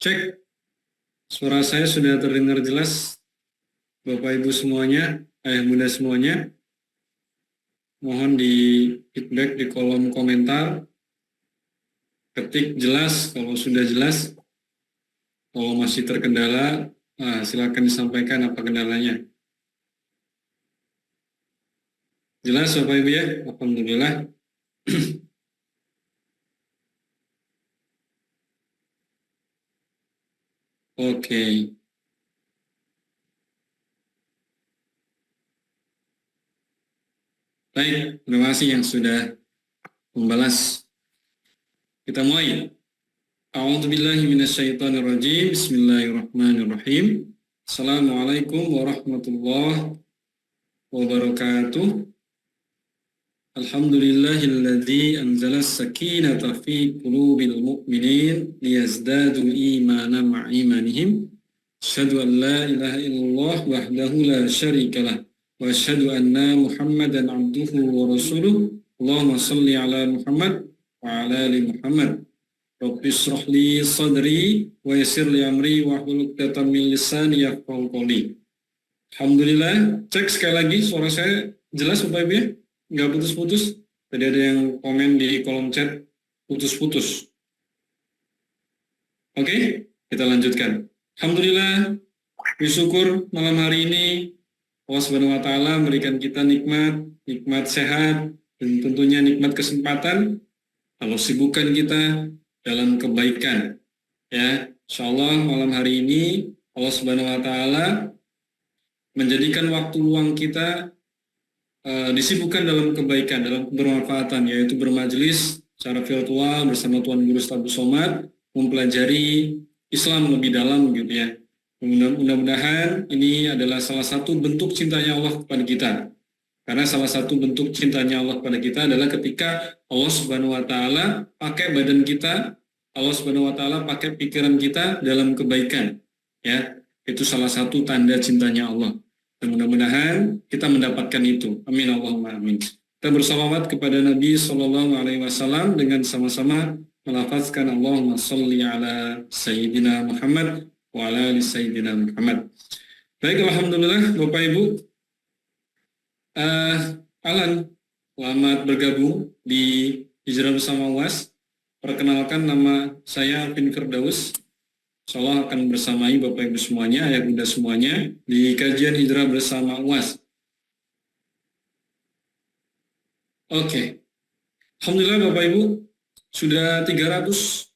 Cek, suara saya sudah terdengar jelas, Bapak Ibu semuanya, ayah bunda semuanya. Mohon di feedback di kolom komentar, ketik jelas kalau sudah jelas. Kalau masih terkendala, silakan disampaikan apa kendalanya. Jelas Bapak Ibu ya? Alhamdulillah. Oke. Baik, terima kasih yang sudah membalas. Kita mulai. A'udzubillahi minasyaitonirrajim. Bismillahirrahmanirrahim. Assalamualaikum warahmatullahi wabarakatuh. Alhamdulillahilladzi anzala as-sakinata fi qulubil mu'minin liyazdadu imanan ma'a imanihim. Asyhadu an la ilaha illallah wahdahu la syarikalah wa asyhadu anna Muhammadan abduhu wa rasuluh. Allahumma shalli ala Muhammad wa ala ali Muhammad. Rabbi shrah li sadri wa yassir li amri wa hlul 'uqdatam min lisani yafqahu qawli. Alhamdulillah. Cek sekali lagi suara saya jelas Bapak Ibu ya? Nggak putus-putus. Tadi ada yang komen di kolom chat putus-putus. Oke, kita lanjutkan. Alhamdulillah, bersyukur malam hari ini Allah Subhanahu wa taala memberikan kita nikmat sehat, dan tentunya nikmat kesempatan. Allah sibukkan kita dalam kebaikan. Ya, insyaallah malam hari ini Allah Subhanahu wa taala menjadikan waktu luang kita disibukkan dalam kebaikan, dalam bermanfaatan, yaitu bermajelis secara virtual bersama Tuan Guru Ustaz Abdul Somad, mempelajari Islam lebih dalam gitu ya. Mudah-mudahan ini adalah salah satu bentuk cintanya Allah kepada kita. Karena salah satu bentuk cintanya Allah kepada kita adalah ketika Allah Subhanahu wa taala pakai badan kita, Allah Subhanahu wa taala pakai pikiran kita dalam kebaikan. Ya, itu salah satu tanda cintanya Allah. Dan mudah-mudahan kita mendapatkan itu. Amin Allahumma amin. Kita bersalawat kepada Nabi Shallallahu Alaihi Wasallam dengan sama-sama melafazkan Allahumma sholli ala Sayyidina Muhammad wa ala ali Sayyidina Muhammad. Baik, alhamdulillah Bapak Ibu. Alan, selamat bergabung di Hijrah Bersama UAS. Perkenalkan, nama saya Alvin Firdaus. Insyaallah akan bersamai Bapak Ibu semuanya, ayah bunda semuanya di kajian Hijrah Bersama UAS. Oke. Alhamdulillah Bapak Ibu, sudah 316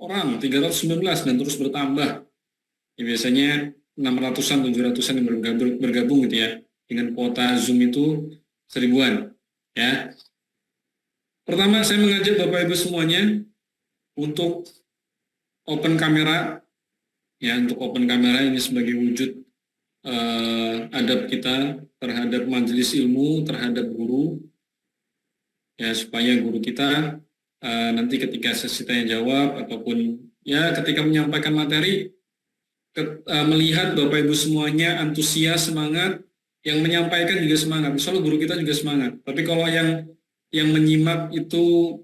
orang, 319 dan terus bertambah. Ya, biasanya 600-an, 700-an yang bergabung gitu ya. Dengan kuota Zoom itu 1000-an. Ya. Pertama saya mengajak Bapak Ibu semuanya untuk open kamera, ya, untuk open kamera ini sebagai wujud adab kita terhadap majelis ilmu, terhadap guru, ya, supaya guru kita nanti ketika sesi tanya jawab ataupun ya ketika menyampaikan materi melihat Bapak Ibu semuanya antusias, semangat, yang menyampaikan juga semangat. Misalnya guru kita juga semangat. Tapi kalau yang menyimak itu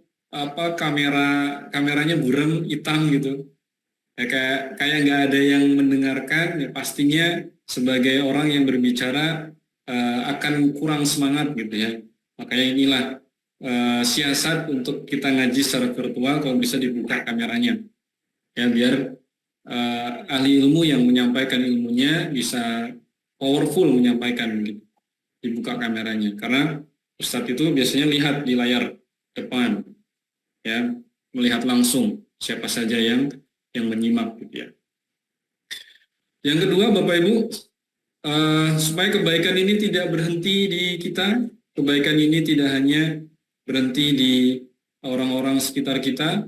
kameranya buram, hitam gitu. Ya, kayak nggak ada yang mendengarkan, ya pastinya sebagai orang yang berbicara akan kurang semangat gitu ya. Makanya inilah siasat untuk kita ngaji secara virtual, kalau bisa dibuka kameranya ya, biar ahli ilmu yang menyampaikan ilmunya bisa powerful menyampaikan gitu, dibuka kameranya, karena Ustadz itu biasanya lihat di layar depan ya, melihat langsung siapa saja yang menyimak gitu ya. Yang kedua Bapak Ibu, supaya kebaikan ini tidak berhenti di kita, kebaikan ini tidak hanya berhenti di orang-orang sekitar kita,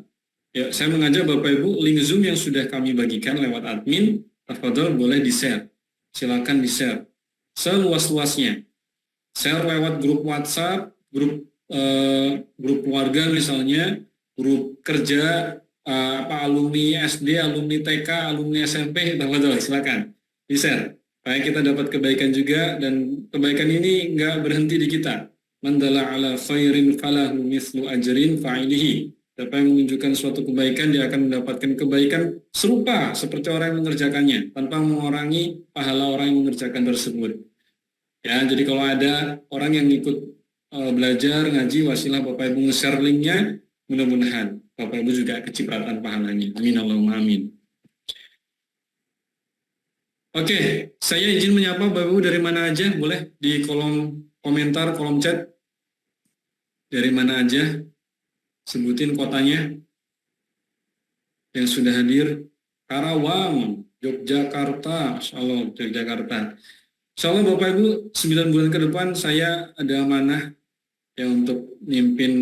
ya, saya mengajak Bapak Ibu, link Zoom yang sudah kami bagikan lewat admin, tafadhol boleh di-share. Silakan di-share seluas-luasnya. Share lewat grup WhatsApp, grup keluarga misalnya, grup kerja, alumni SD, alumni TK, alumni SMP, tafadhol silakan di-share. Supaya kita dapat kebaikan juga, dan kebaikan ini nggak berhenti di kita. Man dalla ala khairin falahu mithlu ajrin fa'ilihi. Siapa yang menunjukkan suatu kebaikan, dia akan mendapatkan kebaikan serupa seperti orang yang mengerjakannya, tanpa mengurangi pahala orang yang mengerjakan tersebut. Ya, jadi kalau ada orang yang ikut belajar ngaji, wasilah Bapak Ibu nge-share linknya, mudah-mudahan Bapak Ibu juga kecipratan pahalanya. Amin Allahumma amin. Oke, saya izin menyapa Bapak Ibu dari mana aja, boleh di kolom komentar, kolom chat. Dari mana aja, sebutin kotanya yang sudah hadir. Karawang, Yogyakarta, Insya Allah Yogyakarta. Insya Allah Bapak Ibu, 9 bulan ke depan saya ada amanah ya untuk mimpin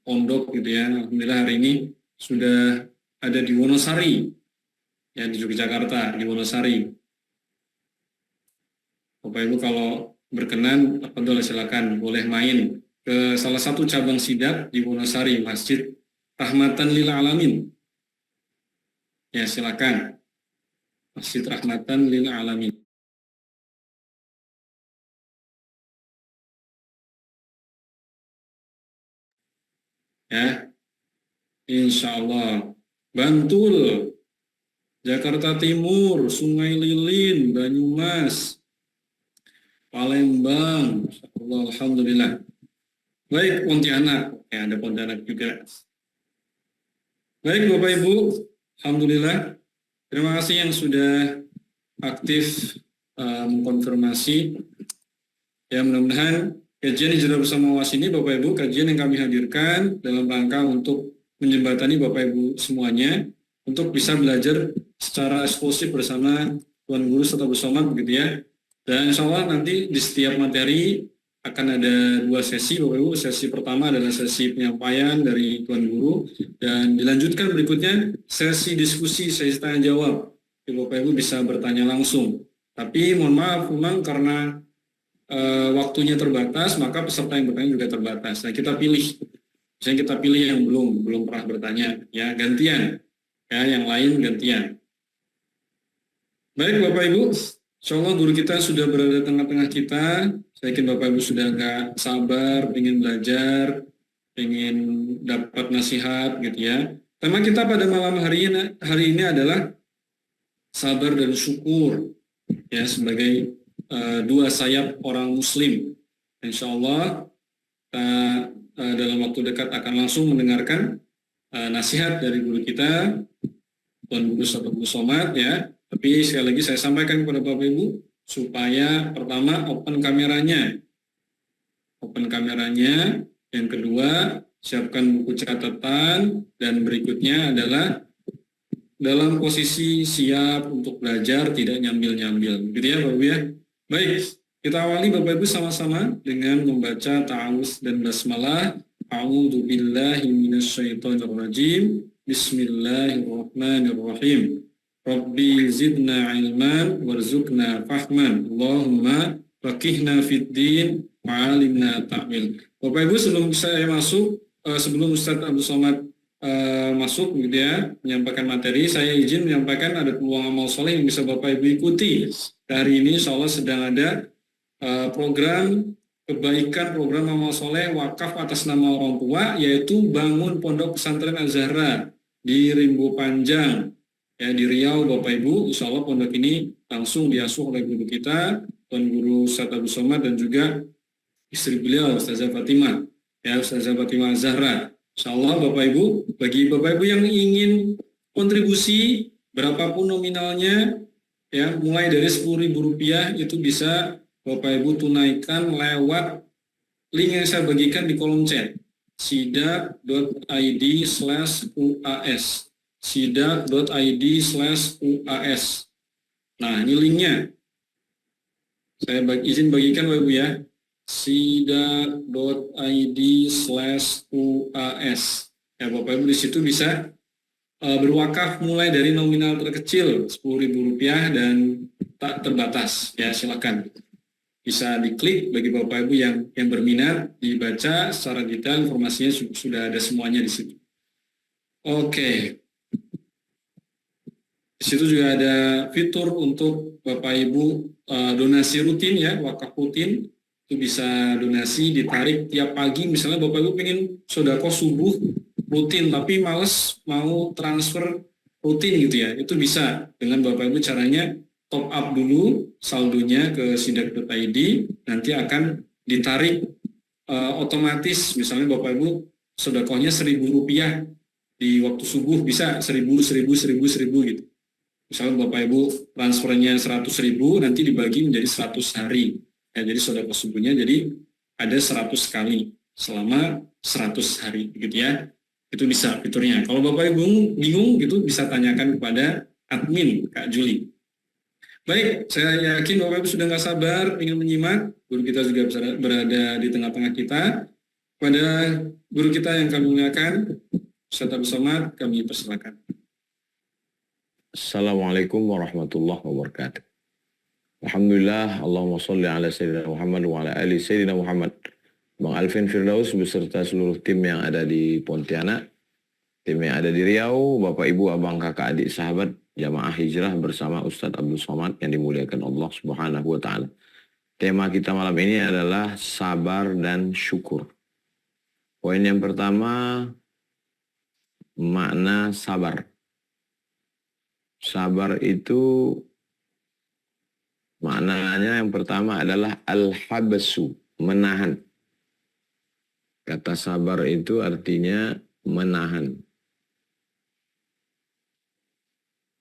pondok gitu ya. Alhamdulillah hari ini sudah ada di Wonosari, ya di Yogyakarta, di Wonosari. Bapak Ibu kalau berkenan, silakan boleh main ke salah satu cabang sidak di Wonosari, Masjid Rahmatan Lil Alamin. Ya silakan, Masjid Rahmatan Lil Alamin. Ya, insya Allah. Bantul, Jakarta Timur, Sungai Lilin, Banyumas, Palembang, Allah, alhamdulillah. Baik, Pontianak, ya ada Pontianak juga. Baik Bapak Ibu, alhamdulillah. Terima kasih yang sudah aktif mengkonfirmasi. Ya mudah-mudahan kajian Hijrah Bersama UAS ini Bapak Ibu, kajian yang kami hadirkan dalam rangka untuk menjembatani Bapak Ibu semuanya untuk bisa belajar secara eksklusif bersama Tuan Guru serta bersama begitu ya. Dan insya Allah nanti di setiap materi akan ada 2 sesi Bapak Ibu. Sesi pertama adalah sesi penyampaian dari Tuan Guru dan dilanjutkan berikutnya sesi diskusi, sesi tanya jawab. Jadi Bapak Ibu bisa bertanya langsung. Tapi mohon maaf memang karena waktunya terbatas, maka peserta yang bertanya juga terbatas. Nah, kita pilih. Misalnya kita pilih yang belum pernah bertanya, ya gantian. Ya, yang lain gantian. Baik Bapak Ibu, insya Allah guru kita sudah berada di tengah-tengah kita. Saya yakin Bapak Ibu sudah agak sabar, ingin belajar, ingin dapat nasihat gitu ya. Tema kita pada malam hari ini adalah sabar dan syukur ya sebagai 2 sayap orang Muslim. Insya Allah kita dalam waktu dekat akan langsung mendengarkan nasihat dari guru kita, Tuan Guru Sabtu Somad ya. Tapi sekali lagi saya sampaikan kepada Bapak Ibu supaya pertama open kameranya, yang kedua siapkan buku catatan, dan berikutnya adalah dalam posisi siap untuk belajar, tidak nyambil-nyambil. Gitu ya Bapak Ibu ya. Baik, kita awali Bapak Ibu sama-sama dengan membaca ta'awuz dan basmalah. A'udzu billahi minasyaitonir rajim. Bismillahirrahmanirrahim. Rabbi zidna ilman warzuqna fahman. Allahumma faqihna fid din wa'alimna ta'wil. Bapak Ibu sebelum saya masuk, sebelum Ustaz Abdul Somad masuk gitu ya, menyampaikan materi, saya izin menyampaikan ada peluang amal soleh yang bisa Bapak Ibu ikuti. Hari ini insya Allah sedang ada program kebaikan, program amal soleh wakaf atas nama orang tua, yaitu bangun pondok pesantren Az-Zahra di Rimbo Panjang ya di Riau Bapak Ibu. Insya Allah pondok ini langsung diasuh oleh guru kita Tuan Guru Ustaz Abdul Somad dan juga istri beliau Ustazah Fatimah ya, Ustazah Fatimah Az-Zahra. Insya Allah Bapak Ibu, bagi Bapak Ibu yang ingin kontribusi berapapun nominalnya ya, mulai dari Rp10.000 itu bisa Bapak Ibu tunaikan lewat link yang saya bagikan di kolom chat, sidak.id/uas, sidak.id/uas. Nah ini linknya, saya izin bagikan Bapak Ibu ya, sidak.id/uas. Ya Bapak Ibu di situ bisa berwakaf mulai dari nominal terkecil Rp10.000 dan tak terbatas ya, silakan bisa diklik bagi Bapak Ibu yang berminat, dibaca secara detail, informasinya sudah ada semuanya di situ. Oke. Di situ juga ada fitur untuk Bapak Ibu donasi rutin ya, wakaf rutin. Itu bisa donasi ditarik tiap pagi, misalnya Bapak Ibu pengen sedekah subuh rutin tapi males mau transfer rutin gitu ya, itu bisa dengan Bapak Ibu caranya top up dulu saldonya ke sidak.id, nanti akan ditarik otomatis. Misalnya Bapak Ibu sedekahnya Rp1.000 di waktu subuh, bisa 1.000, 1.000, 1.000, 1.000 gitu. Misalnya Bapak Ibu transfernya 100.000, nanti dibagi menjadi 100 hari. Ya, jadi sedekah subuhnya jadi ada 100 kali selama 100 hari gitu ya. Itu bisa fiturnya. Kalau Bapak Ibu bingung gitu, bisa tanyakan kepada admin Kak Juli. Baik, saya yakin Bapak Ibu sudah nggak sabar ingin menyimak. Guru kita juga berada di tengah-tengah kita. Pada guru kita yang kami muliakan, Ustaz Abdul Somad, kami persilakan. Assalamualaikum warahmatullahi wabarakatuh. Alhamdulillah, Allahumma sholli ala Sayyidina Muhammad wa ala ali Sayyidina Muhammad. Bang Alvin Firdaus beserta seluruh tim yang ada di Pontianak, tim yang ada di Riau, Bapak Ibu, Abang, Kakak, Adik, Sahabat, Jamaah Hijrah bersama Ustadz Abdul Somad yang dimuliakan Allah Subhanahu wa Ta'ala. Tema kita malam ini adalah sabar dan syukur. Poin yang pertama, makna sabar. Sabar itu maknanya yang pertama adalah al-habsu, menahan. Kata sabar itu artinya menahan.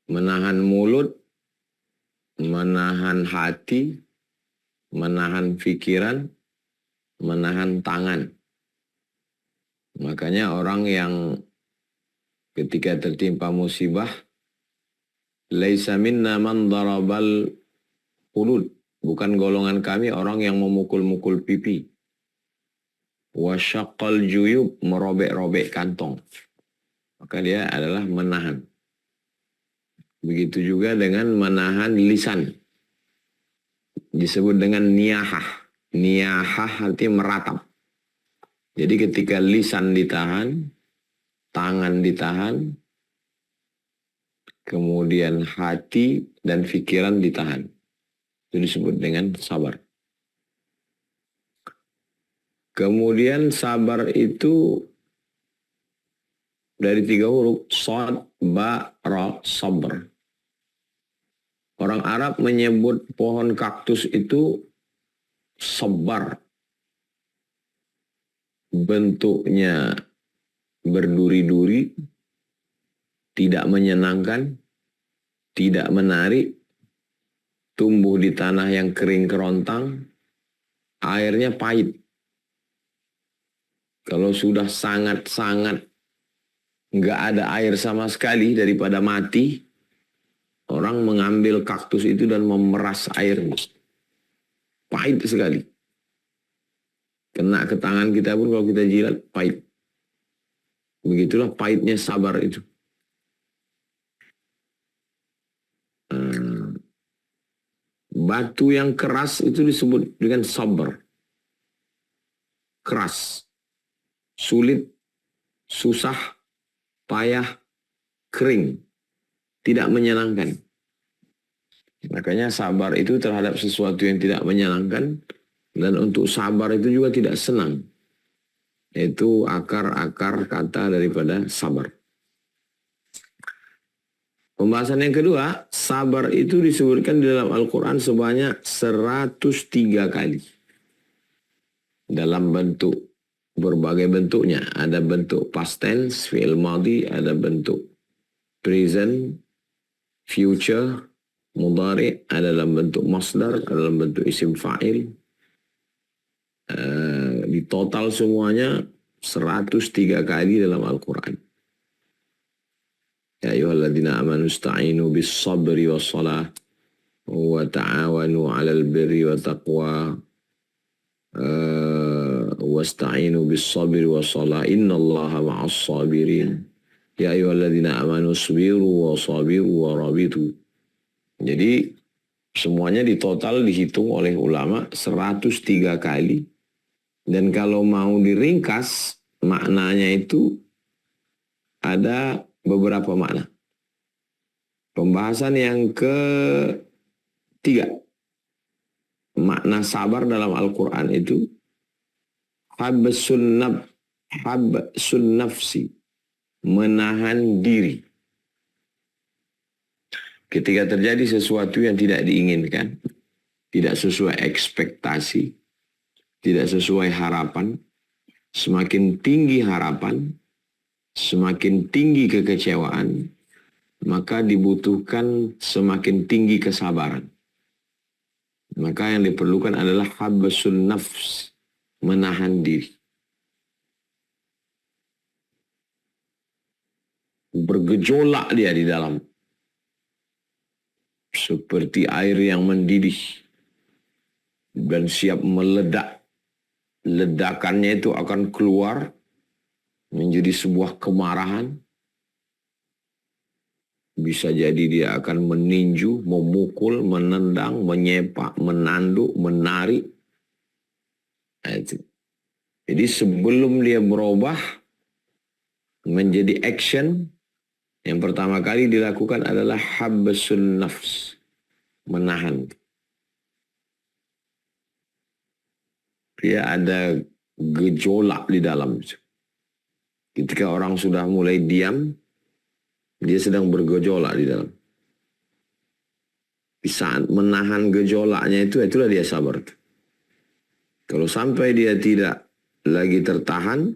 Menahan mulut, menahan hati, menahan pikiran, menahan tangan. Makanya orang yang ketika tertimpa musibah, laisa minna man darabal qulud, bukan golongan kami orang yang memukul-mukul pipi. Wa syaqqal juyub, merobek-robek kantong. Maka dia adalah menahan. Begitu juga dengan menahan lisan. Disebut dengan niyahah. Niyahah artinya meratap. Jadi ketika lisan ditahan, tangan ditahan, kemudian hati dan pikiran ditahan. Itu disebut dengan sabar. Kemudian sabar itu dari 3 huruf. Shad, ba, ra, sabr. Orang Arab menyebut pohon kaktus itu sabar. Bentuknya berduri-duri, tidak menyenangkan, tidak menarik, tumbuh di tanah yang kering kerontang, airnya pahit. Kalau sudah sangat-sangat nggak ada air sama sekali daripada mati, orang mengambil kaktus itu dan memeras airnya. Pahit sekali. Kena ke tangan kita pun kalau kita jilat, pahit. Begitulah pahitnya sabar itu. Batu yang keras itu disebut dengan sabar. Keras. Sulit, susah, payah, kering. Tidak menyenangkan. Makanya sabar itu terhadap sesuatu yang tidak menyenangkan. Dan untuk sabar itu juga tidak senang. Itu akar-akar kata daripada sabar. Pembahasan yang kedua, sabar itu disebutkan di dalam Al-Quran sebanyak 103 kali. Dalam bentuk, berbagai bentuknya. Ada bentuk past tense, fi'il madhi, ada bentuk present, future, mudhari, ada dalam bentuk masdar, ada dalam bentuk isim fa'il. Di total semuanya 103 kali dalam Al-Quran. Ya ayyuhalladzina amanu ista'inu bis sabri was salah wa ta'awanu 'alal birri wa taqwa wasta'inu bis sabri was salah innallaha ma'as sabirin. Ya ayyuhalladzina amanu isbiru wa sabiru wa rabitu. Jadi semuanya di total dihitung oleh ulama 103 kali. Dan kalau mau diringkas, maknanya itu ada beberapa makna. Pembahasan yang ketiga. Makna sabar dalam Al-Quran itu habsun nafsi. menahan diri. Ketika terjadi sesuatu yang tidak diinginkan, tidak sesuai ekspektasi, tidak sesuai harapan, semakin tinggi harapan, semakin tinggi kekecewaan, maka dibutuhkan semakin tinggi kesabaran. Maka yang diperlukan adalah habsun nafs, menahan diri. Bergejolak dia di dalam. Seperti air yang mendidih dan siap meledak. Ledakannya itu akan keluar menjadi sebuah kemarahan. Bisa jadi dia akan meninju, memukul, menendang, menyepak, menanduk, menarik. Nah, itu. Jadi sebelum dia berubah menjadi action, yang pertama kali dilakukan adalah habsun nafs, menahan. Dia ada gejolak di dalam. Ketika orang sudah mulai diam, dia sedang bergejolak di dalam. Di saat menahan gejolaknya itulah dia sabar. Kalau sampai dia tidak lagi tertahan,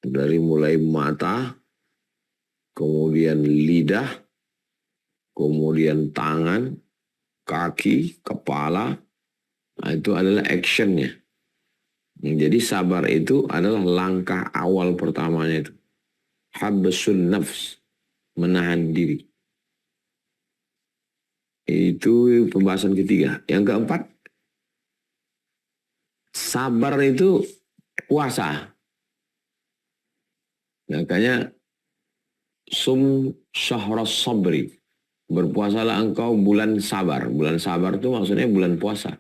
dari mulai mata, kemudian lidah, kemudian tangan, kaki, kepala, nah itu adalah actionnya. Jadi sabar itu adalah langkah awal pertamanya itu. Habsun nafs, menahan diri. Itu pembahasan ketiga. Yang keempat, sabar itu puasa. Makanya sum syahras sabri. Berpuasalah engkau bulan sabar. Bulan sabar itu maksudnya bulan puasa.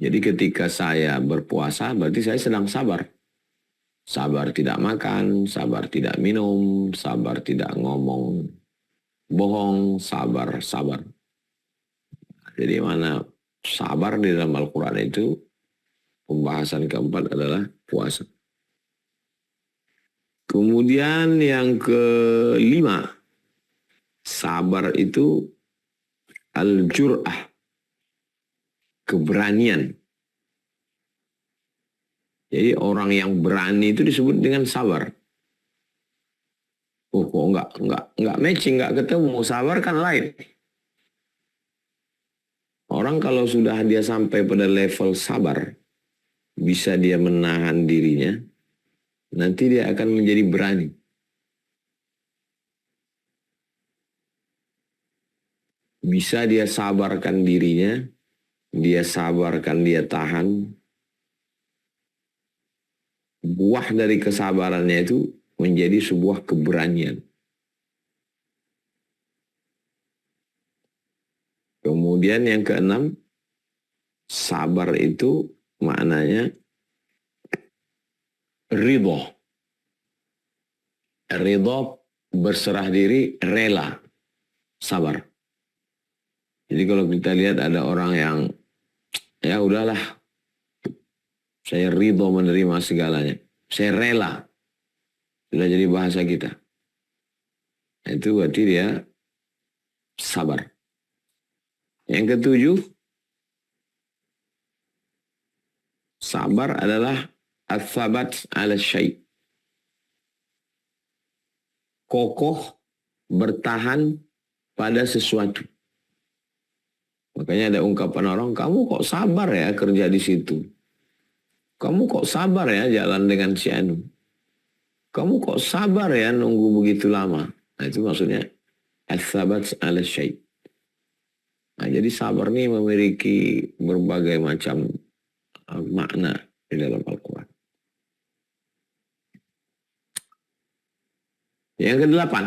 Jadi ketika saya berpuasa berarti saya sedang sabar. Sabar tidak makan, sabar tidak minum, sabar tidak ngomong bohong, sabar. Jadi mana sabar di dalam Al-Quran itu, pembahasan keempat adalah puasa. Kemudian yang kelima, sabar itu al-jur'ah, keberanian. Jadi orang yang berani itu disebut dengan sabar. Oh, kok enggak matching, enggak ketemu. Sabar kan lain. Orang kalau sudah dia sampai pada level sabar, bisa dia menahan dirinya, nanti dia akan menjadi berani. Bisa dia sabarkan dirinya, dia sabarkan, dia tahan. Buah dari kesabarannya itu menjadi sebuah keberanian. Kemudian yang keenam, sabar itu maknanya ridho. Ridho, berserah diri, rela, sabar. Jadi kalau kita lihat ada orang yang, ya udahlah, saya ridho menerima segalanya. Saya rela. Sudah jadi bahasa kita. Itu berarti dia sabar. Yang ketujuh, sabar adalah al-thabat ala syai'. Kokoh bertahan pada sesuatu. Makanya ada ungkapan orang, kamu kok sabar ya kerja di situ? Kamu kok sabar ya jalan dengan si Anu? Kamu kok sabar ya nunggu begitu lama? Nah itu maksudnya al-thabat ala syai'. Nah, jadi sabar ini memiliki berbagai macam makna di dalam Al-Quran. Yang kedelapan,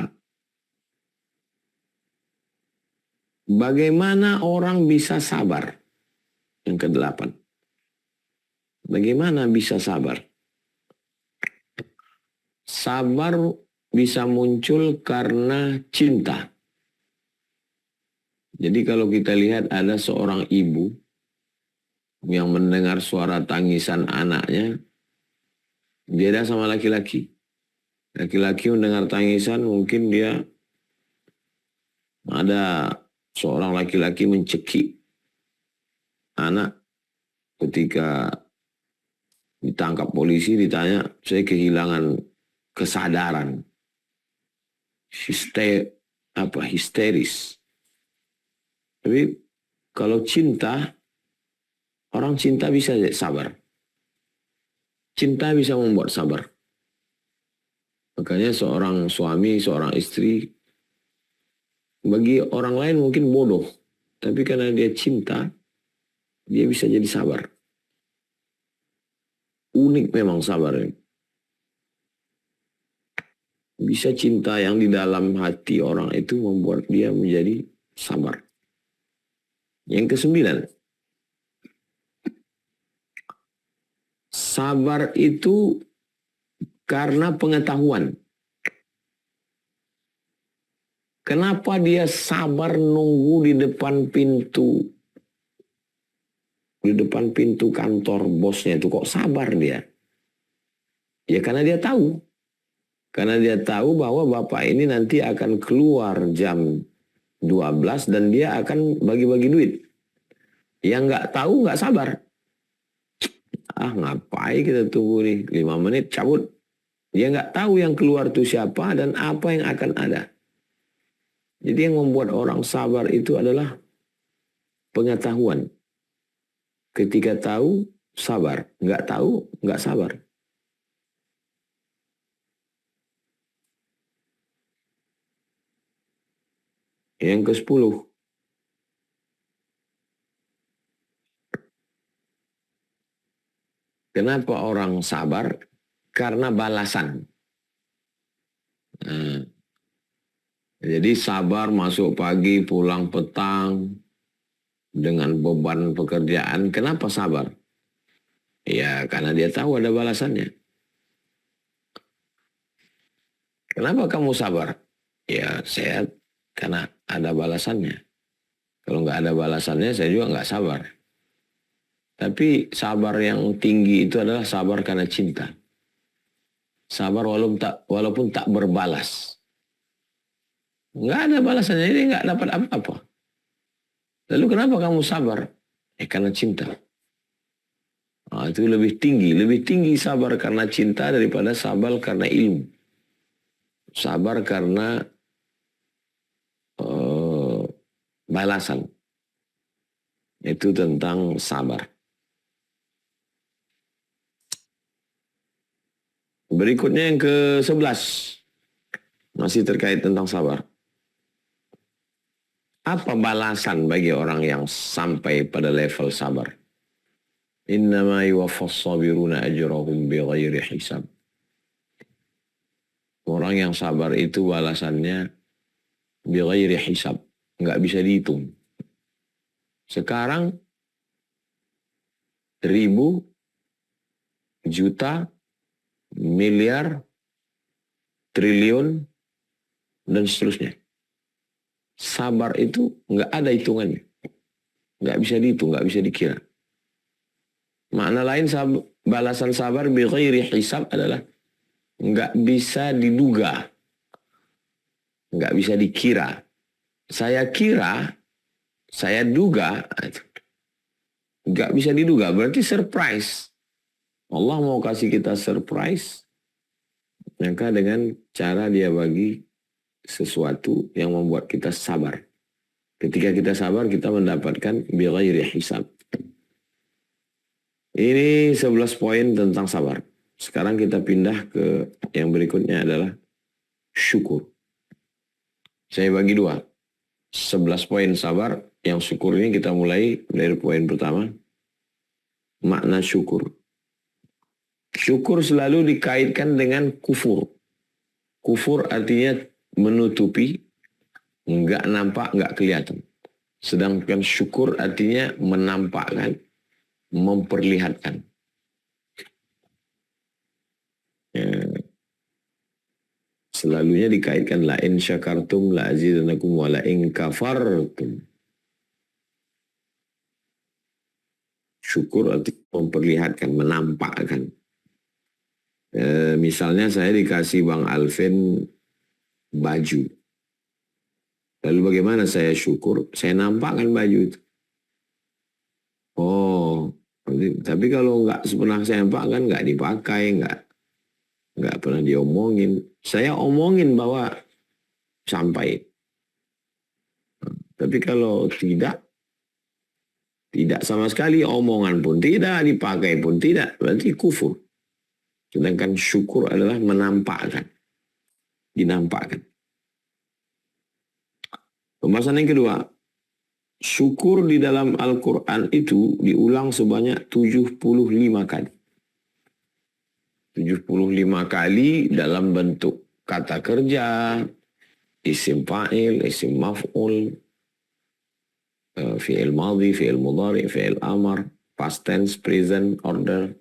bagaimana orang bisa sabar? Yang kedelapan, bagaimana bisa sabar? Sabar bisa muncul karena cinta. Jadi kalau kita lihat ada seorang ibu yang mendengar suara tangisan anaknya, Beda sama laki-laki. Laki-laki mendengar tangisan, mungkin dia ada seorang laki-laki mencekik anak ketika ditangkap polisi, ditanya, saya kehilangan kesadaran. Histeris. Tapi kalau cinta, orang cinta bisa sabar. Cinta bisa membuat sabar. Makanya seorang suami, seorang istri, bagi orang lain mungkin bodoh. Tapi karena dia cinta, dia bisa jadi sabar. Unik memang sabar ini. Bisa cinta yang di dalam hati orang itu membuat dia menjadi sabar. Yang kesembilan, sabar itu karena pengetahuan. Kenapa dia sabar nunggu di depan pintu? Di depan pintu kantor bosnya itu kok sabar dia? Ya karena dia tahu. Karena dia tahu bahwa bapak ini nanti akan keluar jam 12 dan dia akan bagi-bagi duit. Yang nggak tahu nggak sabar. Ngapain kita tunggu nih 5 menit cabut. Dia nggak tahu yang keluar itu siapa dan apa yang akan ada. Jadi yang membuat orang sabar itu adalah pengetahuan. Ketika tahu, sabar. Nggak tahu, nggak sabar. Yang ke-10. Kenapa orang sabar? Karena balasan. Nah, jadi sabar masuk pagi, pulang petang, dengan beban pekerjaan. Kenapa sabar? Ya, karena dia tahu ada balasannya. Kenapa kamu sabar? Ya, saya karena ada balasannya. Kalau nggak ada balasannya, saya juga nggak sabar. Tapi sabar yang tinggi itu adalah sabar karena cinta. Sabar walaupun tak berbalas. Nggak ada balasannya, ini nggak dapat apa-apa. Lalu kenapa kamu sabar? Karena cinta. Itu lebih tinggi. Lebih tinggi sabar karena cinta daripada sabar karena ilmu. Sabar karena balasan. Itu tentang sabar. Berikutnya yang ke-11. Masih terkait tentang sabar. Apa balasan bagi orang yang sampai pada level sabar? Innama yuwaffas sabiruna ajrahum bighairi hisab. Orang yang sabar itu balasannya bighairi hisab. Nggak bisa dihitung. Sekarang 1.000, juta, miliar, triliun, dan seterusnya. Sabar itu nggak ada hitungannya. Nggak bisa dihitung, nggak bisa dikira. Makna lain balasan sabar bighairi hisab adalah nggak bisa diduga. Nggak bisa dikira. Saya kira, saya duga, nggak bisa diduga. Berarti surprise. Allah mau kasih kita surprise, maka dengan cara dia bagi sesuatu yang membuat kita sabar. Ketika kita sabar, kita mendapatkan bighairi hisab. Ini 11 poin tentang sabar. Sekarang kita pindah ke yang berikutnya adalah syukur. Saya bagi 2. 11 poin sabar. Yang syukur ini kita mulai dari poin pertama. Makna syukur. Syukur selalu dikaitkan dengan kufur. Kufur artinya menutupi, nggak nampak, nggak kelihatan. Sedangkan syukur artinya menampakkan, memperlihatkan. Selalunya dikaitkan la in syakartum la azidannakum wa la in kafartum. Syukur artinya memperlihatkan, menampakkan. Misalnya saya dikasih Bang Alvin baju. Lalu bagaimana saya syukur? Saya nampakkan baju itu. Oh, tapi kalau nggak pernah saya nampakkan, nggak dipakai, nggak pernah diomongin. Saya omongin bahwa sampai. Tapi kalau tidak sama sekali omongan pun tidak, dipakai pun tidak, berarti kufur. Sedangkan syukur adalah menampakkan, dinampakkan. Pembahasan yang kedua, syukur di dalam Al-Quran itu diulang sebanyak 75 kali. 75 kali dalam bentuk kata kerja, isim fa'il, isim maf'ul, fi'il madhi, fi'il mudhari, fi'il amar, past tense, present, order.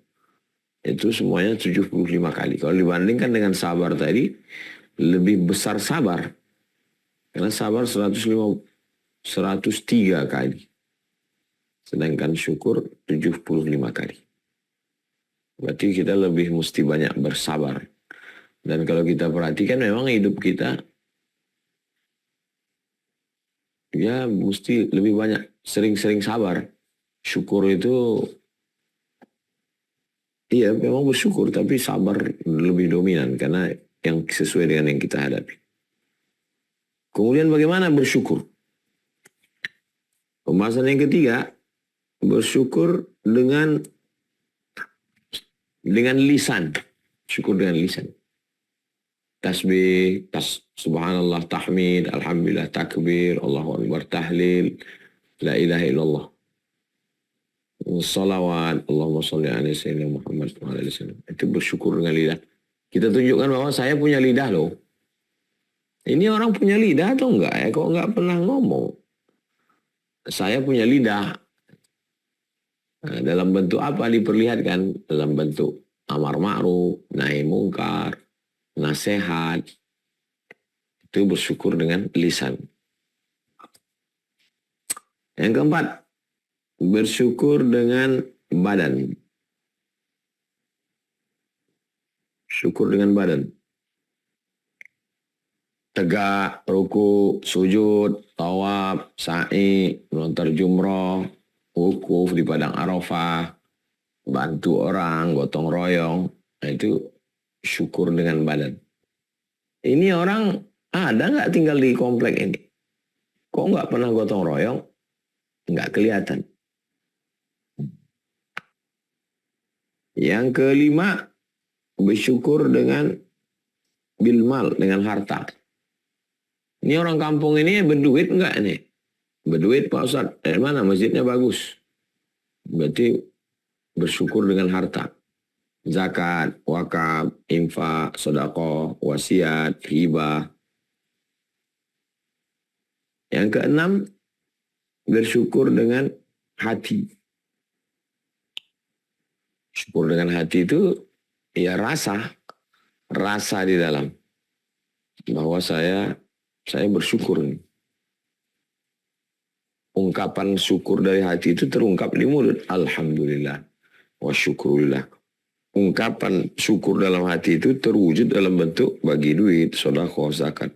Itu semuanya 75 kali. Kalau dibandingkan dengan sabar tadi, lebih besar sabar. Karena sabar 103 kali. Sedangkan syukur 75 kali. Berarti kita lebih mesti banyak bersabar. Dan kalau kita perhatikan memang hidup kita ya mesti lebih banyak sering-sering sabar. Syukur itu iya memang bersyukur tapi sabar lebih dominan karena yang sesuai dengan yang kita hadapi. Kemudian bagaimana bersyukur? Pembahasan yang ketiga, bersyukur dengan lisan. Syukur dengan lisan. Tasbih, subhanallah, tahmid, alhamdulillah, takbir, Allahu akbar, tahlil, la ilaha illallah. Salawat, Allahumma salli ala sayyidina Muhammad SAW. Itu bersyukur dengan lidah. Kita tunjukkan bahwa saya punya lidah loh. Ini orang punya lidah atau enggak ya? Kok enggak pernah ngomong? Saya punya lidah. Nah, dalam bentuk apa diperlihatkan? Dalam bentuk amar ma'ruf, nahi mungkar, nasihat. Itu bersyukur dengan lisan. Yang keempat, bersyukur dengan badan. Syukur dengan badan. Tegak, ruku, sujud, tawaf, sa'i, melontar jumroh, wukuf di padang Arafah, bantu orang, gotong royong. Nah, itu syukur dengan badan. Ini orang ada nggak tinggal di komplek ini? Kok nggak pernah gotong royong? Nggak kelihatan. Yang kelima, bersyukur dengan bilmal, dengan harta. Ini orang kampung ini berduit enggak nih? Berduit Pak Ustadz, mana masjidnya bagus. Berarti bersyukur dengan harta. Zakat, wakaf, infak, sedekah, wasiat, hibah. Yang keenam, bersyukur dengan hati. Syukur dengan hati itu ya rasa di dalam. Bahwa saya bersyukur nih. Ungkapan syukur dari hati itu terungkap di mulut. Alhamdulillah wa syukurillah. Ungkapan syukur dalam hati itu terwujud dalam bentuk bagi duit, sedekah, zakat.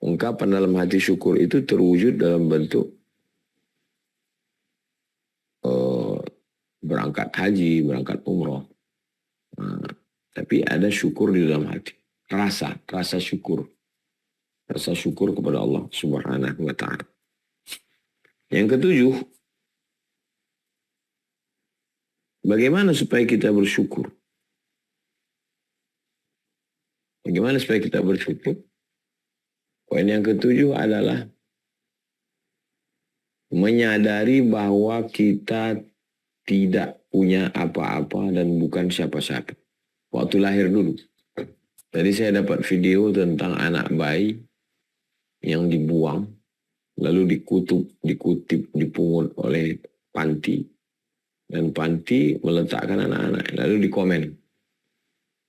Ungkapan dalam hati syukur itu terwujud dalam bentuk berangkat haji, berangkat umroh. Nah, tapi ada syukur di dalam hati. Rasa syukur. Rasa syukur kepada Allah Subhanahu wa ta'ala. Yang ketujuh, bagaimana supaya kita bersyukur? Bagaimana supaya kita bersyukur? Poin yang ketujuh adalah menyadari bahwa kita tidak punya apa-apa dan bukan siapa-siapa. Waktu lahir dulu. Tadi saya dapat video tentang anak bayi yang dibuang, lalu dikutip, dipungut oleh panti. Dan panti meletakkan anak-anak, lalu dikomen.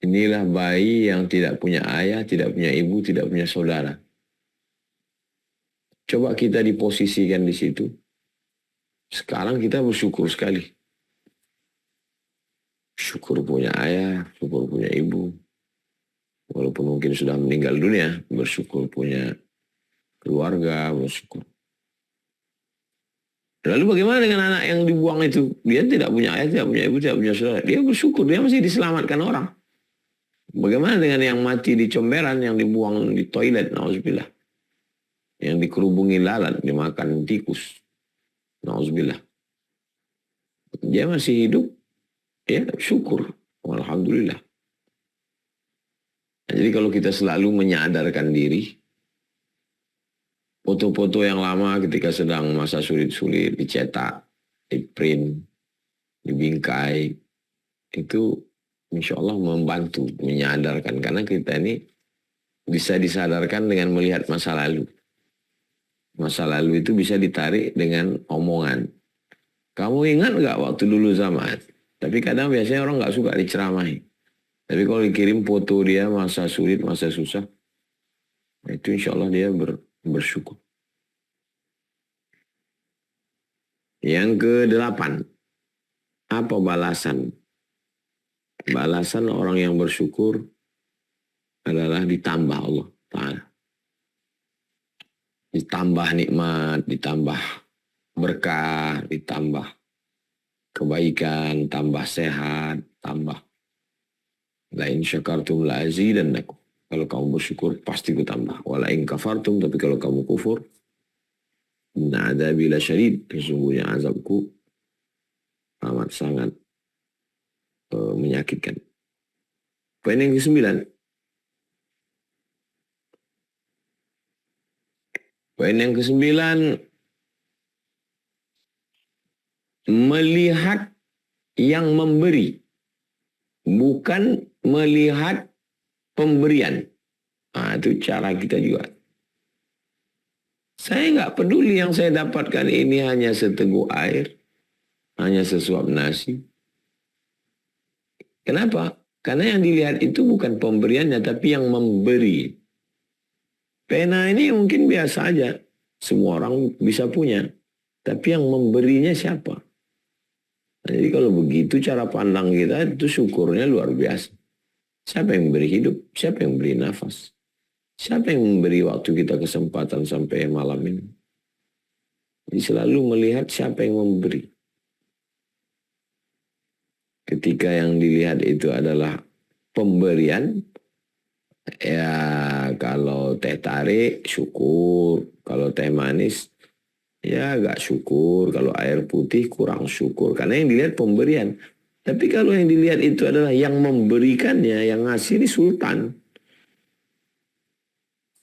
Inilah bayi yang tidak punya ayah, tidak punya ibu, tidak punya saudara. Coba kita diposisikan di situ. Sekarang kita bersyukur sekali. Syukur punya ayah, syukur punya ibu. Walaupun mungkin sudah meninggal dunia, bersyukur punya keluarga, bersyukur. Lalu bagaimana dengan anak yang dibuang itu? Dia tidak punya ayah, tidak punya ibu, tidak punya saudara. Dia bersyukur, dia masih diselamatkan orang. Bagaimana dengan yang mati di comberan, yang dibuang di toilet, na'udzubillah. Yang dikerubungi lalat, dimakan tikus, na'udzubillah. Dia masih hidup, ya syukur. Alhamdulillah. Nah, jadi kalau kita selalu menyadarkan diri, foto-foto yang lama ketika sedang masa sulit-sulit dicetak, diprint, dibingkai, itu insya Allah membantu menyadarkan. Karena kita ini bisa disadarkan dengan melihat masa lalu. Masa lalu itu bisa ditarik dengan omongan. Kamu ingat nggak waktu dulu zaman? Tapi kadang biasanya orang nggak suka diceramahi. Tapi kalau dikirim foto dia masa sulit, masa susah, itu insya Allah dia bersyukur. Yang ke-8, apa balasan? Balasan orang yang bersyukur adalah ditambah Allah Ta'ala. Ditambah nikmat, ditambah berkah, ditambah kebaikan, tambah sehat, tambah. La in syakartum la azidannakum. Kalau kamu bersyukur pasti ku tambah. Wala in kafartum, tapi kalau kamu kufur, inna adabi la syadid, sesungguhnya azabku amat sangat menyakitkan. Poin yang ke-9. Poin yang ke-9, melihat yang memberi, bukan melihat pemberian. Nah, itu cara kita juga. Saya nggak peduli yang saya dapatkan ini hanya seteguk air, hanya sesuap nasi. Kenapa? Karena yang dilihat itu bukan pemberiannya, tapi yang memberi. Pena ini mungkin biasa aja. Semua orang bisa punya. Tapi yang memberinya siapa? Nah, jadi kalau begitu cara pandang kita itu syukurnya luar biasa. Siapa yang memberi hidup? Siapa yang memberi nafas? Siapa yang memberi waktu kita kesempatan sampai malam ini? Jadi selalu melihat siapa yang memberi. Ketika yang dilihat itu adalah pemberian, ya kalau teh tarik syukur, kalau teh manis ya agak syukur, kalau air putih kurang syukur, karena yang dilihat pemberian. Tapi kalau yang dilihat itu adalah yang memberikannya, yang ngasih ini sultan.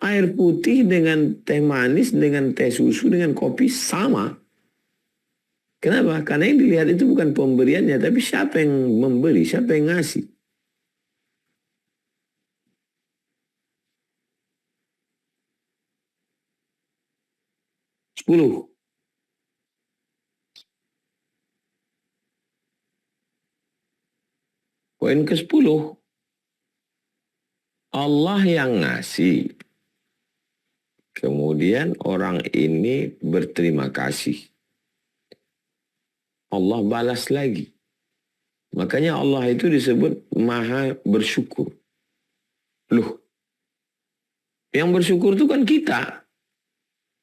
Air putih dengan teh manis, dengan teh susu, dengan kopi sama. Kenapa? Karena yang dilihat itu bukan pemberiannya, tapi siapa yang memberi, siapa yang ngasih. Sepuluh. Poin ke-10. Allah yang ngasih. Kemudian orang ini berterima kasih. Allah balas lagi. Makanya Allah itu disebut maha bersyukur. Loh, yang bersyukur itu kan kita.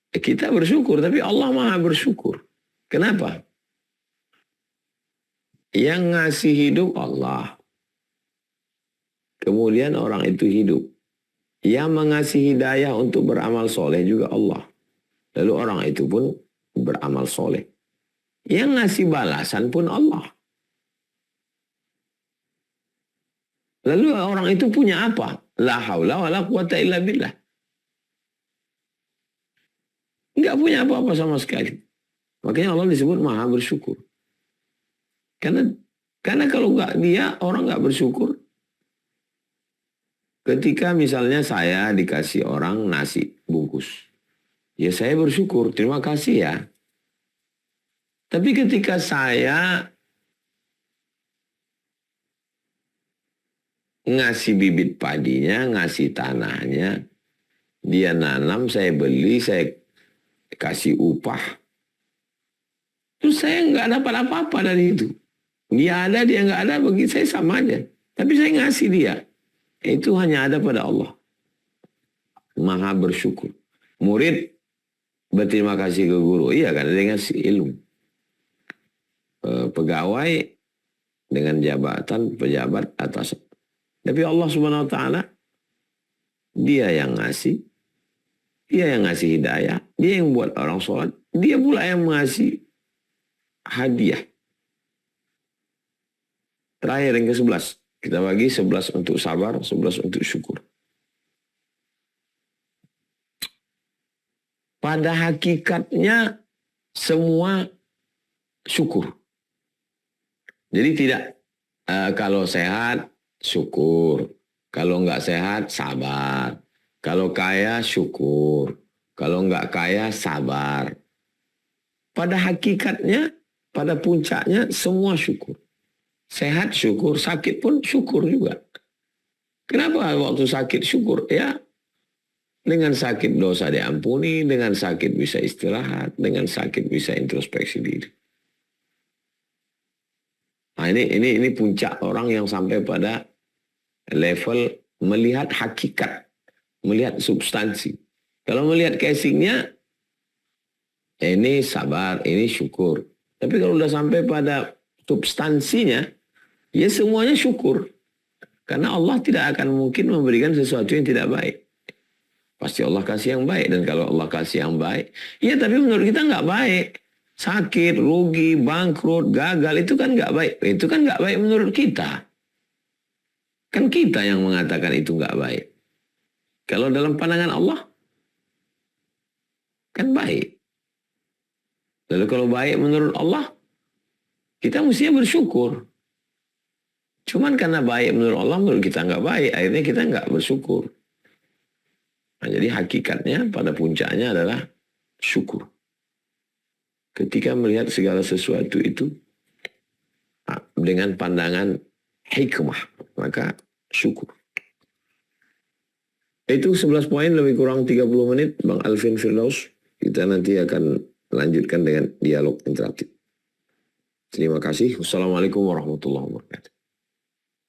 Kita bersyukur, tapi Allah maha bersyukur. Kenapa? Yang ngasih hidup Allah. Kemudian orang itu hidup. Yang mengasih hidayah untuk beramal soleh juga Allah. Lalu orang itu pun beramal soleh. Yang ngasih balasan pun Allah. Lalu orang itu punya apa? La haula wa la quwata illa billah. Enggak punya apa-apa sama sekali. Makanya Allah disebut maha bersyukur. Karena kalau enggak dia, orang enggak bersyukur. Ketika misalnya saya dikasih orang nasi bungkus. Ya saya bersyukur, terima kasih ya. Tapi ketika saya ngasih bibit padinya, ngasih tanahnya, dia nanam, saya beli, saya kasih upah. Terus saya nggak dapat apa-apa dari itu. Dia ada, dia nggak ada, bagi saya sama aja. Tapi saya ngasih dia. Itu hanya ada pada Allah. Maha bersyukur. Murid berterima kasih ke guru. Iya kan, dia ngasih ilmu. Pegawai dengan jabatan, pejabat atas. Tapi Allah Subhanahu Wa Taala, dia yang ngasih. Dia yang ngasih hidayah. Dia yang buat orang sholat. Dia pula yang mengasih hadiah. Terakhir yang ke-11. Kita bagi 11 untuk sabar, 11 untuk syukur. Pada hakikatnya semua syukur. Jadi tidak kalau sehat syukur. Kalau nggak sehat sabar. Kalau kaya syukur. Kalau nggak kaya sabar. Pada hakikatnya, pada puncaknya semua syukur. Sehat syukur, sakit pun syukur juga. Kenapa waktu sakit syukur? Ya, dengan sakit dosa diampuni, dengan sakit bisa istirahat, dengan sakit bisa introspeksi diri. Nah, ini puncak orang yang sampai pada level melihat hakikat, melihat substansi. Kalau melihat casingnya, ini sabar, ini syukur. Tapi kalau udah sampai pada substansinya, ya semuanya syukur. Karena Allah tidak akan mungkin memberikan sesuatu yang tidak baik. Pasti Allah kasih yang baik. Dan kalau Allah kasih yang baik, ya tapi menurut kita nggak baik. Sakit, rugi, bangkrut, gagal, itu kan nggak baik. Itu kan nggak baik menurut kita. Kan kita yang mengatakan itu nggak baik. Kalau dalam pandangan Allah, kan baik. Lalu kalau baik menurut Allah, kita mestinya bersyukur. Cuman karena baik menurut Allah, menurut kita nggak baik, akhirnya kita nggak bersyukur. Nah, jadi hakikatnya pada puncaknya adalah syukur. Ketika melihat segala sesuatu itu dengan pandangan hikmah, maka syukur. Itu 11 poin, lebih kurang 30 menit. Bang Alvin Firdaus, kita nanti akan lanjutkan dengan dialog interaktif. Terima kasih. Wassalamualaikum warahmatullahi wabarakatuh.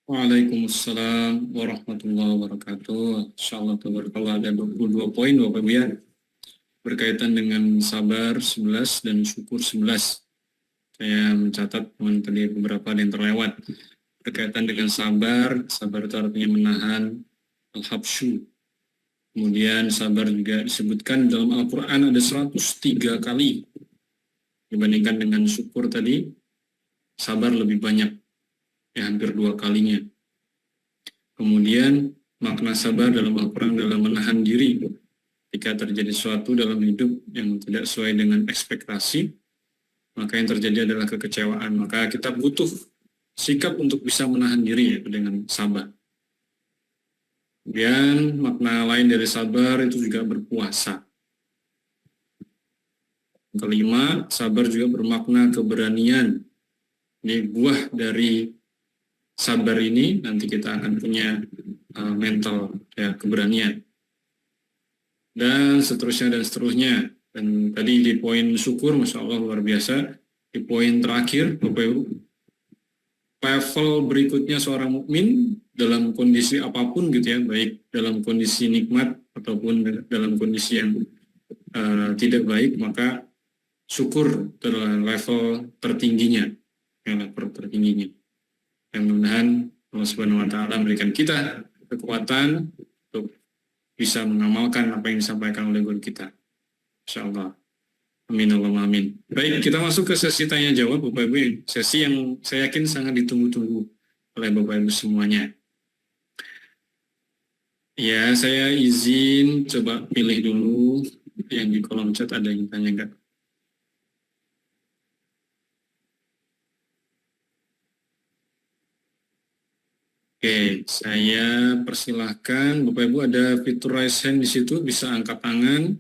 Waalaikumsalam warahmatullahi wabarakatuh. Insyaallah tabarakallah ada 22 poin Bapak Ibu ya. Berkaitan dengan sabar 11 dan syukur 11. Saya mencatat teman tadi beberapa yang terlewat. Berkaitan dengan sabar, sabar itu artinya menahan al-habsyu. Kemudian sabar juga disebutkan dalam Al-Quran ada 103 kali. Dibandingkan dengan syukur tadi, sabar lebih banyak. Ya, hampir 2 kalinya. Kemudian makna sabar dalam Al-Quran adalah menahan diri ketika terjadi sesuatu dalam hidup yang tidak sesuai dengan ekspektasi, maka yang terjadi adalah kekecewaan. Maka kita butuh sikap untuk bisa menahan diri yaitu dengan sabar. Kemudian makna lain dari sabar itu juga berpuasa. Kelima, sabar juga bermakna keberanian. Ini buah dari sabar ini nanti kita akan punya mental ya, keberanian dan seterusnya dan seterusnya. Dan tadi di poin syukur, masya Allah luar biasa. Di poin terakhir, Bapak Ibu, level berikutnya seorang mukmin dalam kondisi apapun gitu ya, baik dalam kondisi nikmat ataupun dalam kondisi yang tidak baik, maka syukur adalah level tertingginya, ya, level tertingginya. Yang mudah-mudahan Allah Subhanahu Wa Taala memberikan kita kekuatan untuk bisa mengamalkan apa yang disampaikan oleh guru kita. Insyaallah. Amin Allahumma amin. Baik, kita masuk ke sesi tanya jawab Bapak Ibu. Sesi yang saya yakin sangat ditunggu-tunggu oleh Bapak Ibu semuanya. Ya, saya izin coba pilih dulu yang di kolom chat ada yang tanya enggak? Oke, saya persilahkan Bapak Ibu ada fitur raise hand di situ, bisa angkat tangan.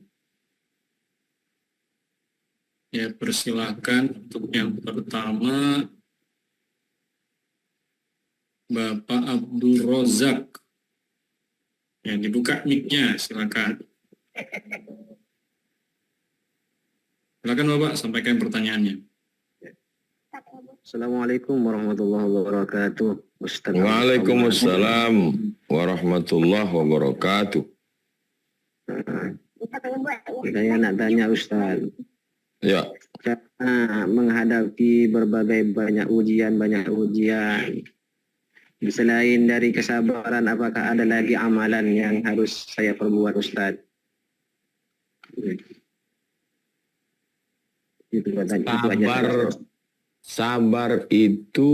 Ya, persilahkan untuk yang pertama Bapak Abdul Rozak. Ya, dibuka mic-nya, silakan. Silakan Bapak, sampaikan pertanyaannya. Assalamualaikum warahmatullahi wabarakatuh. Ustaz. Waalaikumsalam warahmatullahi wabarakatuh. Saya nak tanya Ustaz. Ya, Menghadapi berbagai banyak ujian. Selain dari kesabaran, apakah ada lagi amalan yang harus saya perbuat Ustaz? Itu aja. sabar itu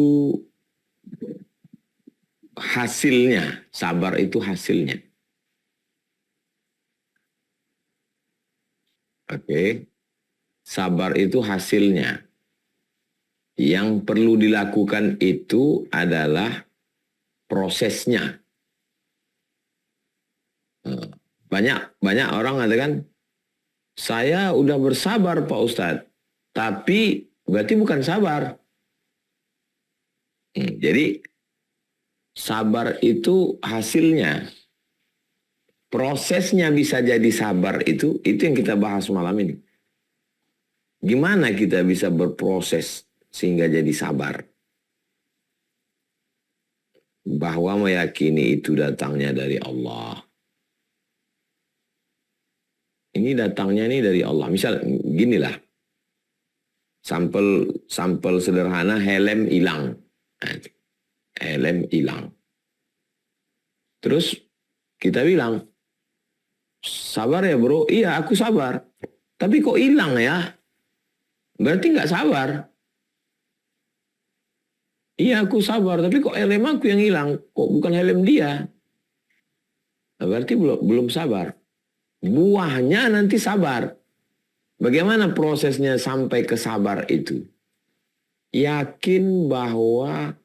hasilnya. Sabar itu hasilnya. Oke. Sabar itu hasilnya. Yang perlu dilakukan itu adalah prosesnya. Banyak orang mengatakan, saya udah bersabar Pak Ustadz. Tapi berarti bukan sabar. Jadi sabar itu hasilnya. Prosesnya bisa jadi sabar itu yang kita bahas malam ini. Gimana kita bisa berproses sehingga jadi sabar? Bahwa meyakini itu datangnya dari Allah. Ini datangnya nih dari Allah. Misal ginilah. Sampel sederhana, helm hilang. Helm hilang. Terus kita bilang, sabar ya bro? Iya, aku sabar. Tapi kok hilang ya? Berarti nggak sabar. Iya, aku sabar. Tapi kok helm aku yang hilang? Kok bukan helm dia? Nah, berarti belum sabar. Buahnya nanti sabar. Bagaimana prosesnya sampai ke sabar itu? Yakin bahwa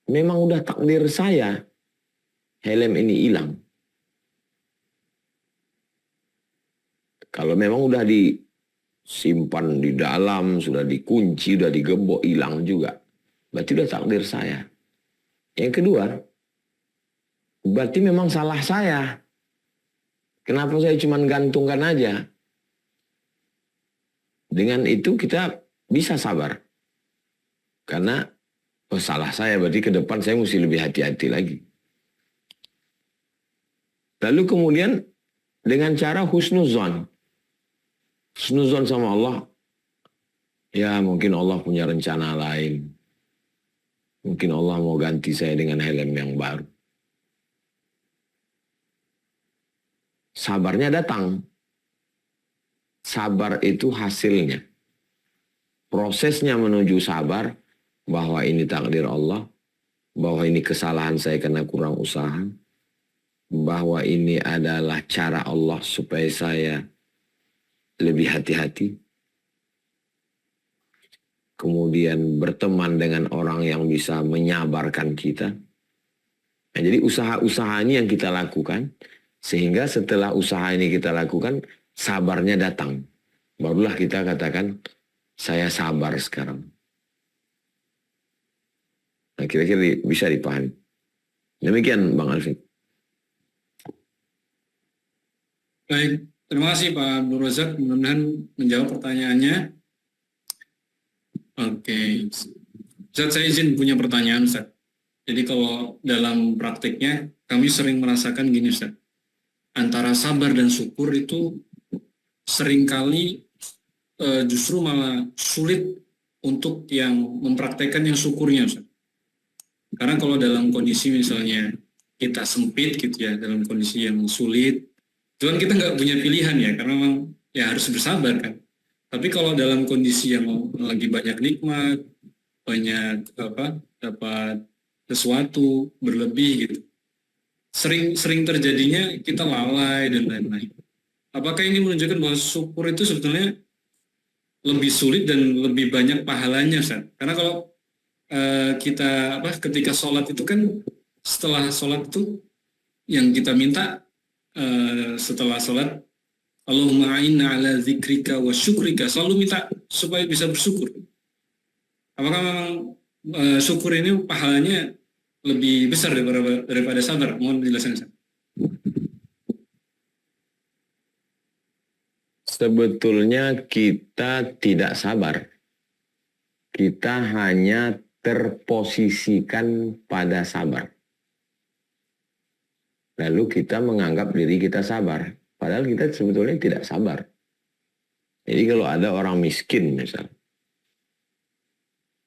memang udah takdir saya helm ini hilang. Kalau memang udah disimpan di dalam, sudah dikunci, sudah digembok, hilang juga. Berarti udah takdir saya. Yang kedua, berarti memang salah saya. Kenapa saya cuma gantungkan aja? Dengan itu kita bisa sabar. Karena salah saya, berarti ke depan saya mesti lebih hati-hati lagi. Lalu kemudian dengan cara husnuzon. Husnuzon sama Allah. Ya mungkin Allah punya rencana lain. Mungkin Allah mau ganti saya dengan helm yang baru. Sabarnya datang. Sabar itu hasilnya. Prosesnya menuju sabar, bahwa ini takdir Allah, bahwa ini kesalahan saya karena kurang usaha, bahwa ini adalah cara Allah supaya saya lebih hati-hati. Kemudian berteman dengan orang yang bisa menyabarkan kita. Nah, jadi usaha-usaha ini yang kita lakukan, sehingga setelah usaha ini kita lakukan, sabarnya datang. Barulah kita katakan, saya sabar sekarang. Nah, kira-kira bisa dipahami. Demikian Bang Alvin. Baik, terima kasih Pak Abdul Razak. Mudah-mudahan menjawab pertanyaannya. Oke. Ustaz, saya izin punya pertanyaan Ustaz. Jadi kalau dalam praktiknya, kami sering merasakan gini Ustaz. Antara sabar dan syukur itu seringkali justru malah sulit untuk yang mempraktekkan yang syukurnya Ustaz. Karena kalau dalam kondisi misalnya kita sempit gitu ya, dalam kondisi yang sulit, itu kan kita nggak punya pilihan ya, karena memang ya harus bersabar kan. Tapi kalau dalam kondisi yang lagi banyak nikmat, banyak dapat sesuatu berlebih gitu, sering terjadinya kita lalai dan lain-lain. Apakah ini menunjukkan bahwa syukur itu sebetulnya lebih sulit dan lebih banyak pahalanya, Ustaz? Karena kalau kita ketika sholat itu kan, setelah sholat itu yang kita minta setelah sholat, Allahumma a'inna ala zikrika wa syukrika, selalu minta supaya bisa bersyukur. Apakah memang syukur ini pahalanya lebih besar daripada sabar? Mohon penjelasan, Ustaz. Sebetulnya kita tidak sabar. kita hanya terposisikan pada sabar. Lalu kita menganggap diri kita sabar. Padahal kita sebetulnya tidak sabar. Jadi kalau ada orang miskin misal,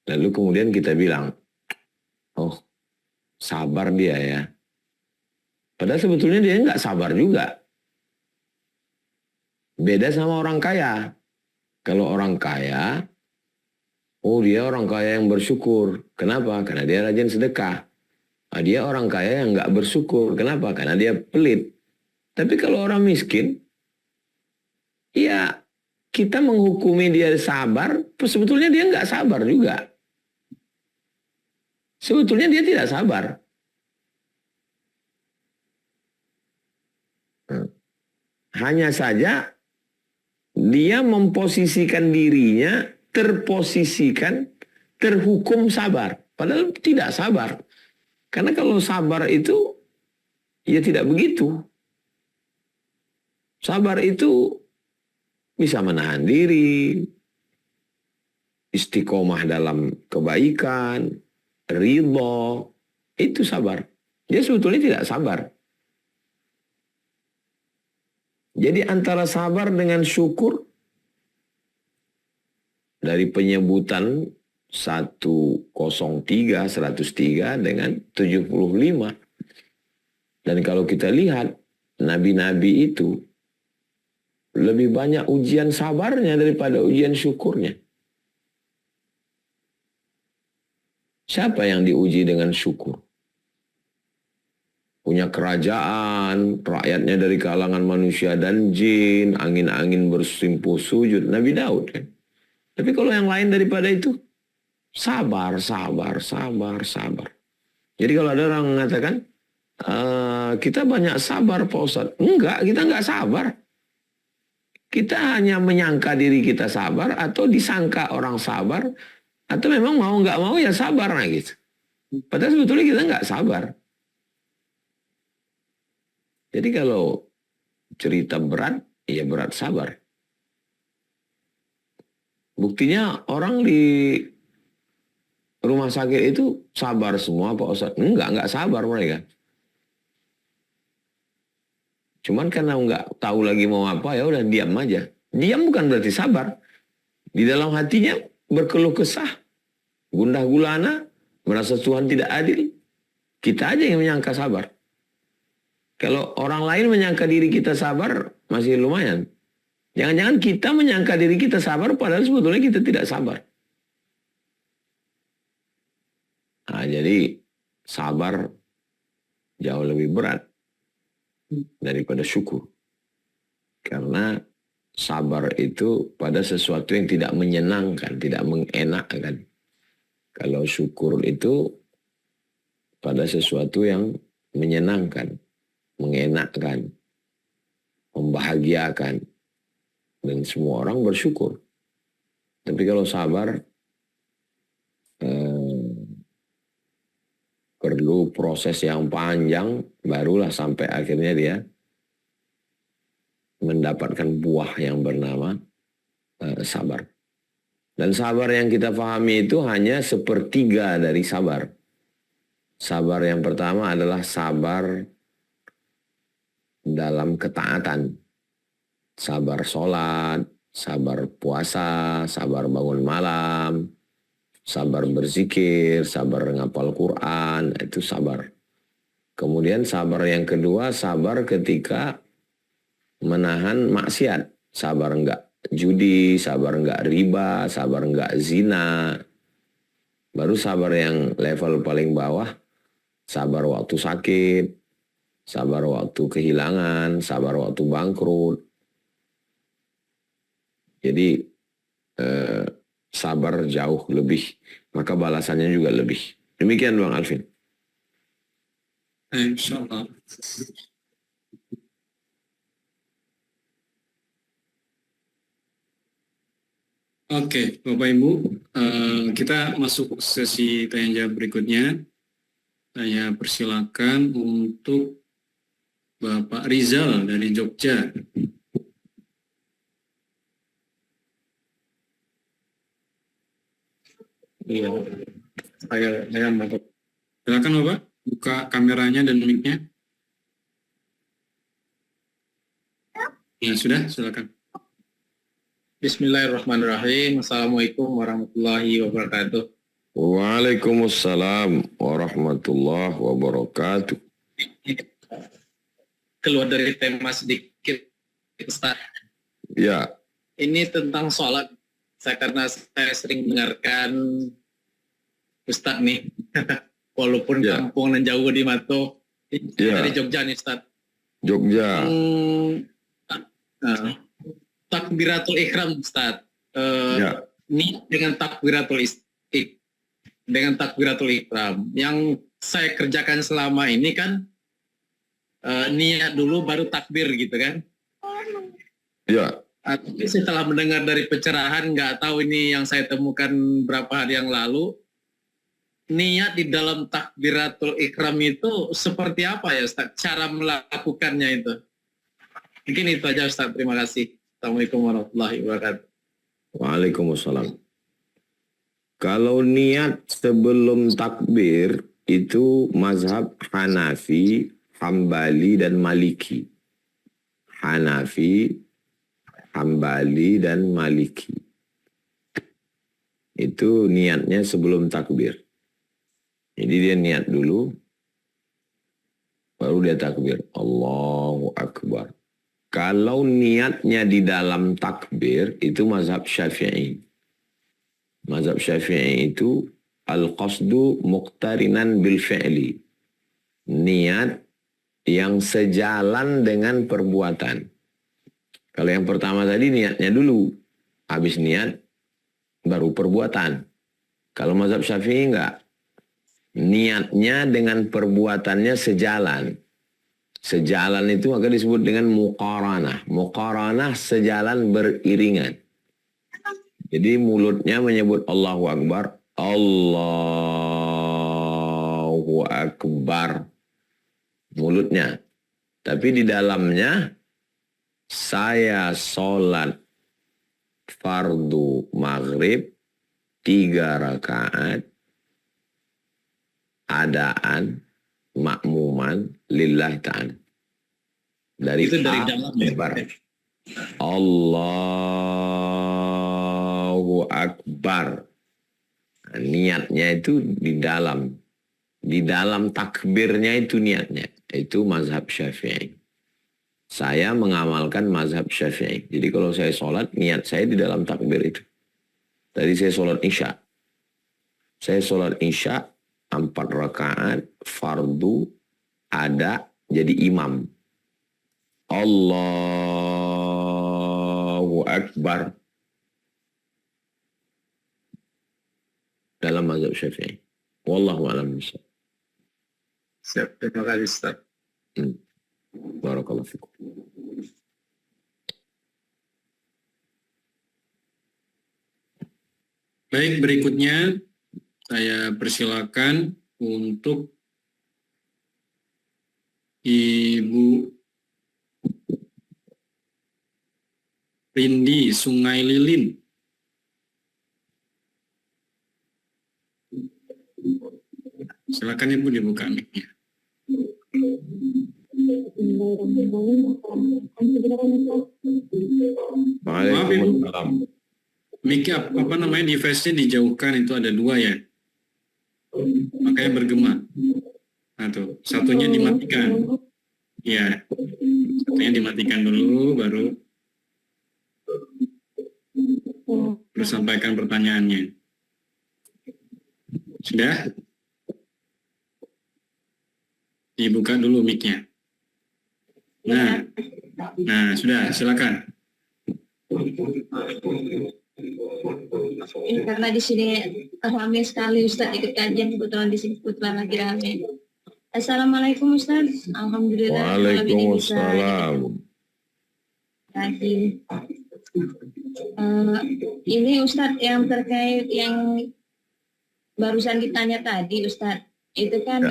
lalu kemudian kita bilang, oh sabar dia ya. Padahal sebetulnya dia nggak sabar juga. Beda sama orang kaya. Kalau orang kaya, oh dia orang kaya yang bersyukur. Kenapa? Karena dia rajin sedekah. Dia orang kaya yang nggak bersyukur. Kenapa? Karena dia pelit. Tapi kalau orang miskin, ya kita menghukumi dia sabar, sebetulnya dia nggak sabar juga. Sebetulnya dia tidak sabar. Hanya saja dia memposisikan dirinya, terposisikan, terhukum sabar. Padahal tidak sabar. Karena kalau sabar itu, ya tidak begitu. Sabar itu bisa menahan diri, istiqomah dalam kebaikan, ridho, itu sabar. Dia sebetulnya tidak sabar. Jadi antara sabar dengan syukur, dari penyebutan 103 dengan 75. Dan kalau kita lihat, nabi-nabi itu lebih banyak ujian sabarnya daripada ujian syukurnya. Siapa yang diuji dengan syukur? Punya kerajaan, rakyatnya dari kalangan manusia dan jin, angin-angin bersimpuh sujud. Nabi Daud kan. Tapi kalau yang lain daripada itu, sabar. Jadi kalau ada orang mengatakan, kita banyak sabar Pak Ustadz. Enggak, kita enggak sabar. Kita hanya menyangka diri kita sabar, atau disangka orang sabar, atau memang mau nggak mau ya sabar, nah gitu. Padahal sebetulnya kita nggak sabar. Jadi kalau cerita berat, ya berat sabar. Buktinya orang di rumah sakit itu sabar semua Pak Ustadz. Enggak sabar mereka. Cuman karena nggak tahu lagi mau apa, ya udah diam aja. Diam bukan berarti sabar. Di dalam hatinya berkeluh kesah, gundah gulana, merasa Tuhan tidak adil. Kita aja yang menyangka sabar. Kalau orang lain menyangka diri kita sabar, masih lumayan. Jangan-jangan kita menyangka diri kita sabar, padahal sebetulnya kita tidak sabar. Nah, jadi sabar jauh lebih berat daripada syukur. Karena sabar itu pada sesuatu yang tidak menyenangkan, tidak mengenakkan. Kalau syukur itu pada sesuatu yang menyenangkan, mengenakkan, membahagiakan. Dan semua orang bersyukur. Tapi kalau sabar, perlu proses yang panjang, barulah sampai akhirnya dia mendapatkan buah yang bernama sabar. Dan sabar yang kita pahami itu hanya sepertiga dari sabar. Sabar yang pertama adalah sabar dalam ketaatan. Sabar sholat, sabar puasa, sabar bangun malam, sabar berzikir, sabar ngapal Quran, itu sabar. Kemudian sabar yang kedua, sabar ketika menahan maksiat. Sabar enggak judi, sabar enggak riba, sabar enggak zina. Baru sabar yang level paling bawah, sabar waktu sakit, sabar waktu kehilangan, sabar waktu bangkrut. Jadi sabar jauh lebih, maka balasannya juga lebih. Demikian Bang Alvin. Insyaallah. Oke, Bapak Ibu, kita masuk sesi tanya jawab berikutnya. Saya persilakan untuk Bapak Rizal dari Jogja. Iya, saya mau. Silakan Bapak, buka kameranya dan mic-nya. Ya sudah, silakan. Bismillahirrahmanirrahim. Assalamualaikum warahmatullahi wabarakatuh. Waalaikumsalam warahmatullahi wabarakatuh. Keluar dari tema sedikit, Ustaz. Ya, Ini tentang sholat. Karena saya sering mendengarkan Ustaz nih, walaupun Ya. kampung dan jauh di Mato, Ya. dari Jogja nih Ustaz. Jogja. Takbiratul Ihram Ustaz. Ya. Niat dengan takbiratul ihram yang saya kerjakan selama ini kan niat dulu baru takbir gitu kan. Ya. Tapi setelah mendengar dari pencerahan, nggak tahu ini yang saya temukan berapa hari yang lalu, niat di dalam takbiratul ihram itu seperti apa ya Ustaz? Cara melakukannya itu. Mungkin itu aja Ustaz, terima kasih. Assalamualaikum warahmatullahi wabarakatuh. Waalaikumsalam. Kalau niat sebelum takbir itu mazhab Hanafi, Hambali, dan Maliki. Hanafi, Hambali, dan Maliki. Itu niatnya sebelum takbir. Jadi dia niat dulu, baru dia takbir. Allahu Akbar. Kalau niatnya di dalam takbir, itu mazhab Syafi'i. Mazhab Syafi'i itu al-qasdu muqtarinan bil fi'li. Niat yang sejalan dengan perbuatan. Kalau yang pertama tadi niatnya dulu. Habis niat, baru perbuatan. Kalau mazhab Syafi'i enggak. Niatnya dengan perbuatannya sejalan. Sejalan itu maka disebut dengan muqaranah. Muqaranah sejalan beriringan. Jadi mulutnya menyebut Allahu Akbar. Allahu Akbar. Mulutnya. Tapi di dalamnya saya sholat fardu maghrib 3 rakaat adaan makmuman lillahi ta'ala. Itu dari dalam Akbar. Allahu Akbar. Nah, niatnya itu di dalam takbirnya itu niatnya. Itu mazhab Syafi'i. Saya mengamalkan mazhab Syafi'i. Jadi kalau saya sholat, niat saya di dalam takbir itu. Tadi saya sholat Isya. Saya sholat Isya 4 rakaat fardu ada jadi imam. Allahu Akbar. Dalam mazhab Syafi'i. Wallahu a'lam bishawab. Siap, terima kasih Ustaz. Barakallahu fikum. Baik, berikutnya saya persilakan untuk Ibu Rindi Sungai Lilin. Silakan Ibu dibuka mic-nya. Waalaikumsalam. Mic apa namanya device-nya dijauhkan, itu ada 2 ya. Makanya bergema. Nah tuh, satunya dimatikan. Ya, satunya dimatikan dulu, baru sampaikan pertanyaannya. Sudah? Dibuka dulu mic-nya. Nah, sudah, silakan. Karena di sini ramai sekali Ustaz ikut kajian, kebetulan di sini kebetulan lagi ramai. Assalamualaikum Ustaz. Alhamdulillah. Waalaikumsalam. Lagi. Ini Ustaz yang terkait yang barusan ditanya tadi Ustaz. Itu kan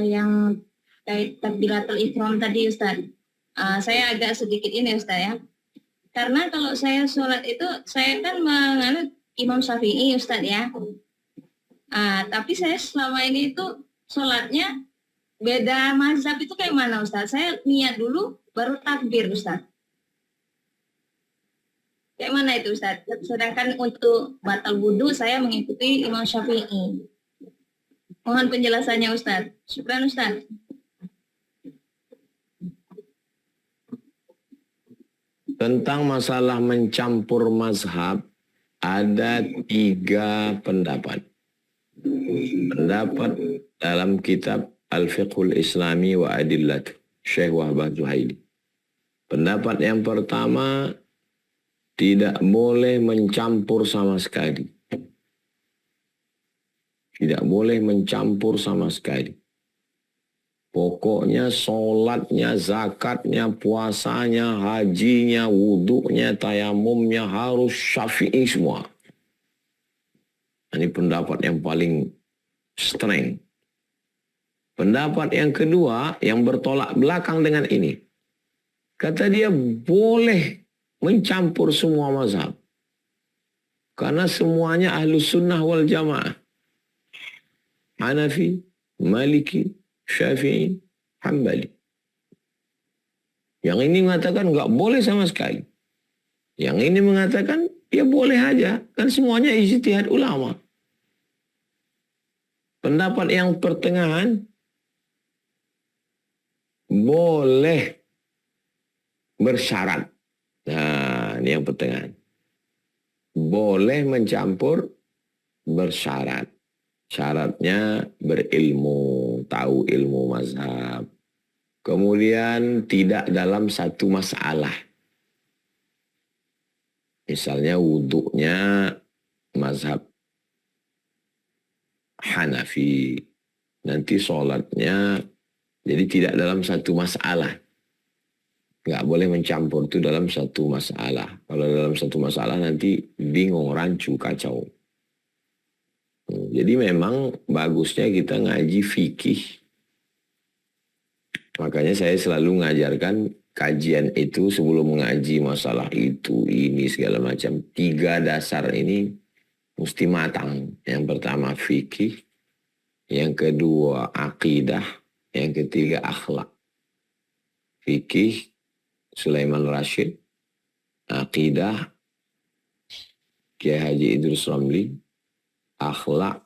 yang kait takbiratul ihram tadi Ustaz. Saya agak sedikit ini Ustaz ya. Karena kalau saya sholat itu, saya kan menganut Imam Syafi'i Ustaz ya. Tapi saya selama ini itu sholatnya beda mazhab itu kayak mana Ustaz? Saya niat dulu baru takbir Ustaz. Kayak mana itu Ustaz? Sedangkan untuk batal wudhu saya mengikuti Imam Syafi'i. Mohon penjelasannya Ustaz. Syukran Ustaz. Tentang masalah mencampur mazhab, ada 3 pendapat. Pendapat dalam kitab Al-Fiqhul Islami wa Adillatu, Syekh Wahbah Zuhaili. Pendapat yang pertama, tidak boleh mencampur sama sekali. Tidak boleh mencampur sama sekali. Pokoknya sholatnya, zakatnya, puasanya, hajinya, wudhunya, tayamumnya harus Syafi'i semua. Ini pendapat yang paling streng. Pendapat yang kedua yang bertolak belakang dengan ini. Kata dia boleh mencampur semua mazhab. Karena semuanya ahlus sunnah wal jamaah. Hanafi, Maliki, Syafi'i, Hambali. Yang ini mengatakan nggak boleh sama sekali. Yang ini mengatakan ya boleh aja. Kan semuanya ijtihad ulama. Pendapat yang pertengahan boleh bersyarat. Nah, ini yang pertengahan. Boleh mencampur bersyarat. Syaratnya berilmu, tahu ilmu mazhab. Kemudian tidak dalam satu masalah. Misalnya wuduknya mazhab Hanafi. Nanti sholatnya jadi tidak dalam satu masalah. Nggak boleh mencampur itu dalam satu masalah. Kalau dalam satu masalah nanti bingung, rancu, kacau. Jadi memang bagusnya kita ngaji fikih. Makanya saya selalu mengajarkan kajian itu sebelum mengaji masalah itu, ini, segala macam. 3 dasar ini mesti matang. Yang pertama fikih, yang kedua akidah, yang ketiga akhlak. Fikih, Sulaiman Rashid, akidah, Kiai Haji Idrus Ramli, akhlak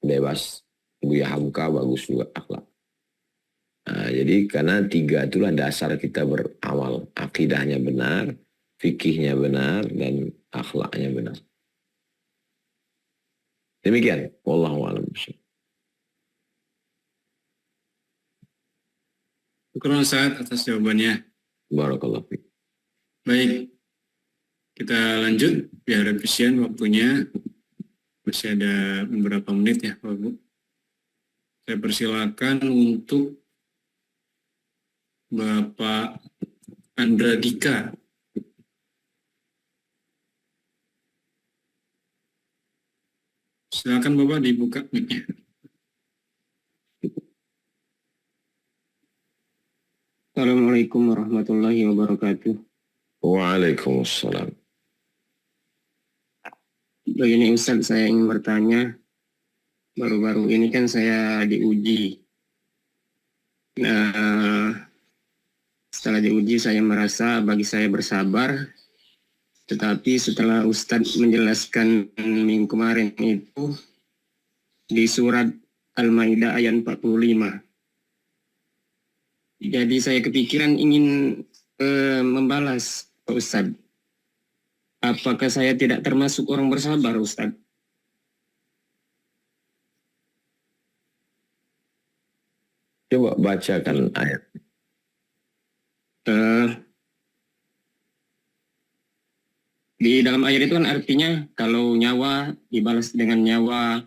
bebas. Buya Hamka bagus juga akhlak. Nah, jadi karena 3 itulah dasar kita beramal. Akidahnya benar, fikihnya benar, dan akhlaknya benar. Demikian. Wallahu a'lam. Syukur Ustaz atas jawabannya. Barakallahu fiik. Baik, kita lanjut biar efisien waktunya. Masih ada beberapa menit ya Bapak Ibu. Saya persilakan untuk Bapak Andra Dika. Silakan Bapak dibuka mic-nya. Assalamualaikum warahmatullahi wabarakatuh. Waalaikumsalam. Begini Ustaz, saya ingin bertanya. Baru-baru ini kan saya diuji. Nah, setelah diuji saya merasa bagi saya bersabar. Tetapi setelah Ustadz menjelaskan minggu kemarin itu di surat Al-Maidah ayat 45. Jadi saya kepikiran ingin membalas Pak Ustadz. Apakah saya tidak termasuk orang bersabar Ustadz? Coba bacakan ayat. Di dalam ayat itu kan artinya kalau nyawa dibalas dengan nyawa,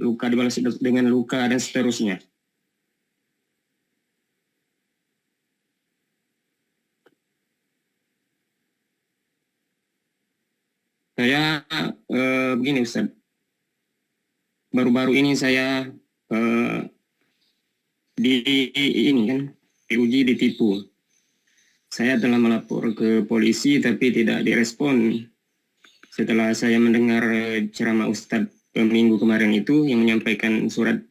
luka dibalas dengan luka, dan seterusnya. Saya begini Ustaz, baru-baru ini saya diuji, ditipu. Saya telah melapor ke polisi tapi tidak direspon. setelah saya mendengar ceramah Ustadz minggu kemarin itu yang menyampaikan surat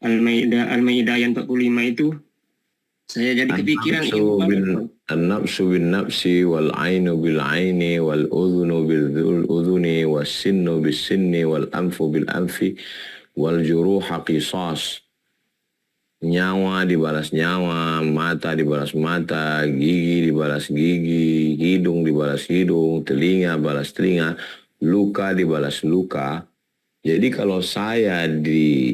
Al-Maidah ayat 45 itu, saya jadi kepikiran An-nafsu bin nafsi wal ainu bil aini wal udhunu bil udhuni was sinnu bis sinni wal anfu bil anfi wal juruha qisas. Nyawa dibalas nyawa, mata dibalas mata, gigi dibalas gigi, hidung dibalas hidung, telinga balas telinga, luka dibalas luka. Jadi kalau saya dilukai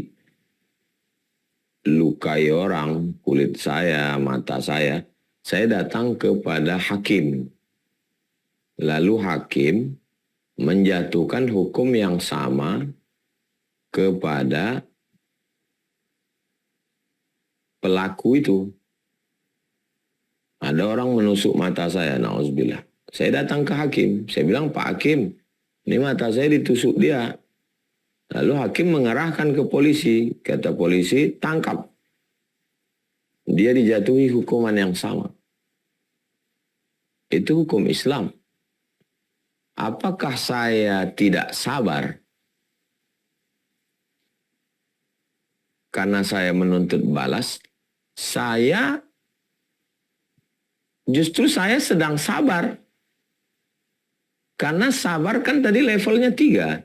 orang, kulit saya, mata saya datang kepada hakim. Lalu hakim menjatuhkan hukum yang sama kepada pelaku itu. Ada orang menusuk mata saya, na'udzubillah. Saya datang ke hakim, saya bilang, Pak Hakim, ini mata saya ditusuk dia. Lalu hakim mengarahkan ke polisi, kata polisi, tangkap. Dia dijatuhi hukuman yang sama. Itu hukum Islam. Apakah saya tidak sabar karena saya menuntut balas? Justru saya sedang sabar. Karena sabar kan tadi levelnya 3.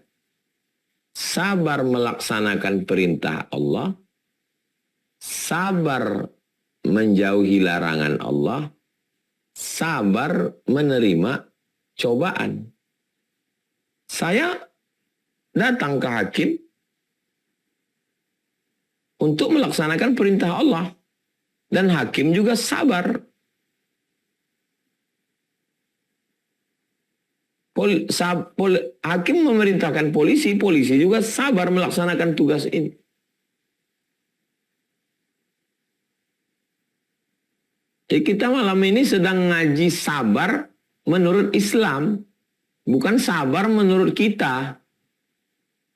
Sabar melaksanakan perintah Allah, sabar menjauhi larangan Allah, sabar menerima cobaan. Saya datang ke hakim untuk melaksanakan perintah Allah. Dan hakim juga sabar. Hakim memerintahkan polisi juga sabar melaksanakan tugas ini. Jadi kita malam ini sedang ngaji sabar menurut Islam, bukan sabar menurut kita.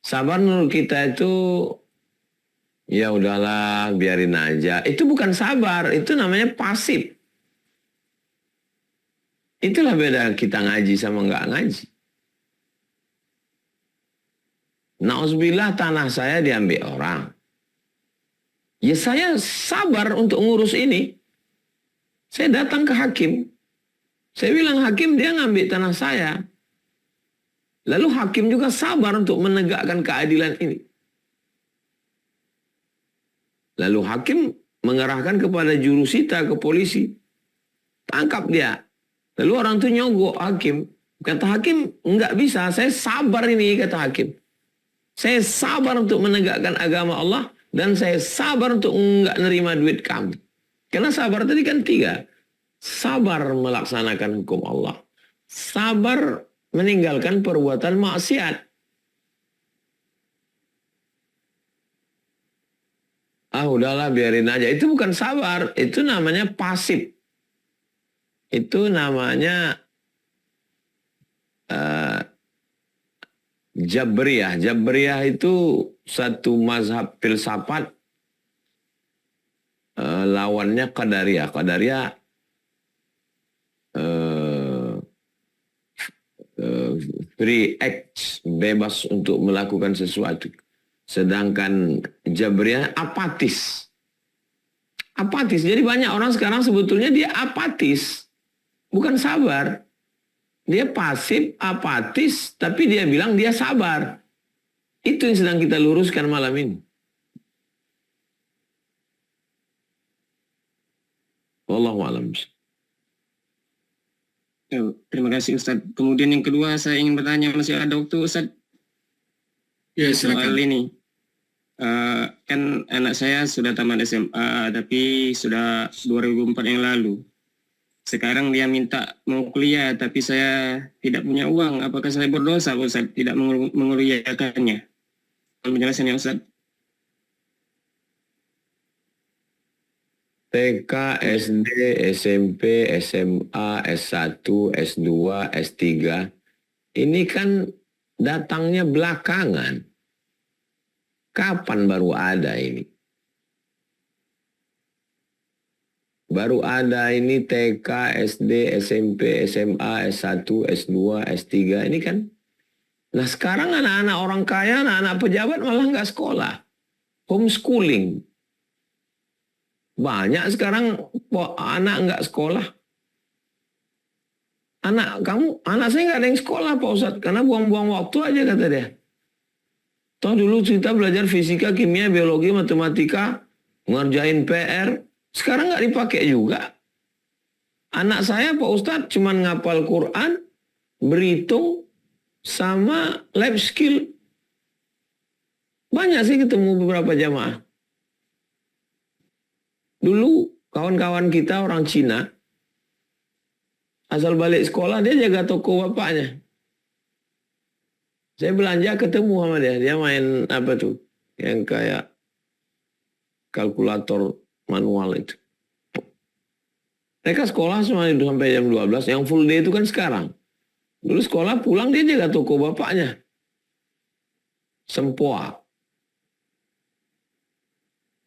Sabar menurut kita itu ya udahlah, biarin aja. Itu bukan sabar, itu namanya pasif. Itulah beda kita ngaji sama nggak ngaji. Nauzubillah, tanah saya diambil orang. Ya saya sabar untuk ngurus ini. Saya datang ke hakim. Saya bilang, hakim, dia ngambil tanah saya. Lalu hakim juga sabar untuk menegakkan keadilan ini. Lalu hakim mengerahkan kepada jurusita, ke polisi. Tangkap dia. Lalu orang itu nyogok hakim. Kata hakim, enggak bisa, saya sabar ini, kata hakim. Saya sabar untuk menegakkan agama Allah, dan saya sabar untuk enggak nerima duit kamu. Karena sabar tadi kan 3. Sabar melaksanakan hukum Allah. Sabar meninggalkan perbuatan maksiat. Udahlah, biarin aja. Itu bukan sabar, itu namanya pasif. Itu namanya Jabriyah. Jabriyah itu satu mazhab filsafat, lawannya Qadariyah. Qadariyah free act, bebas untuk melakukan sesuatu. Sedangkan Jabriyah apatis. Apatis. Jadi banyak orang sekarang sebetulnya dia apatis. Bukan sabar. Dia pasif, apatis, tapi dia bilang dia sabar. Itu yang sedang kita luruskan malam ini. Wallahu a'lam. Terima kasih Ustadz. Kemudian yang kedua, saya ingin bertanya, masih ada waktu Ustadz? Ya, Soal silakan. ini. Kan anak saya sudah tamat SMA, tapi sudah 2004 yang lalu. Sekarang dia minta mau kuliah, tapi saya tidak punya uang. Apakah saya berdosa, Ustaz, tidak menguliakannya? Penjelasan ya, Ustaz. TK, SD, SMP, SMA, S1, S2, S3. Ini kan datangnya belakangan. Kapan baru ada ini? Baru ada ini TK, SD, SMP, SMA, S1, S2, S3. Ini kan Nah sekarang anak-anak orang kaya, anak-anak pejabat malah nggak sekolah. Homeschooling. Banyak sekarang anak nggak sekolah. Anak saya nggak ada yang sekolah Pak Ustadz. Karena buang-buang waktu aja kata dia. Toh dulu kita belajar fisika, kimia, biologi, matematika, ngerjain PR. Sekarang nggak dipakai juga. Anak saya Pak Ustadz cuma ngapal Quran, berhitung, sama life skill. Banyak sih ketemu beberapa jamaah. Dulu kawan-kawan kita orang Cina, asal balik sekolah dia jaga toko bapaknya. Saya belanja ketemu sama dia. Dia main apa tuh? Yang kayak kalkulator manual itu. Mereka sekolah semua itu sampai jam 12. Yang full day itu kan sekarang. Dulu sekolah pulang dia jaga toko bapaknya. Sempoa.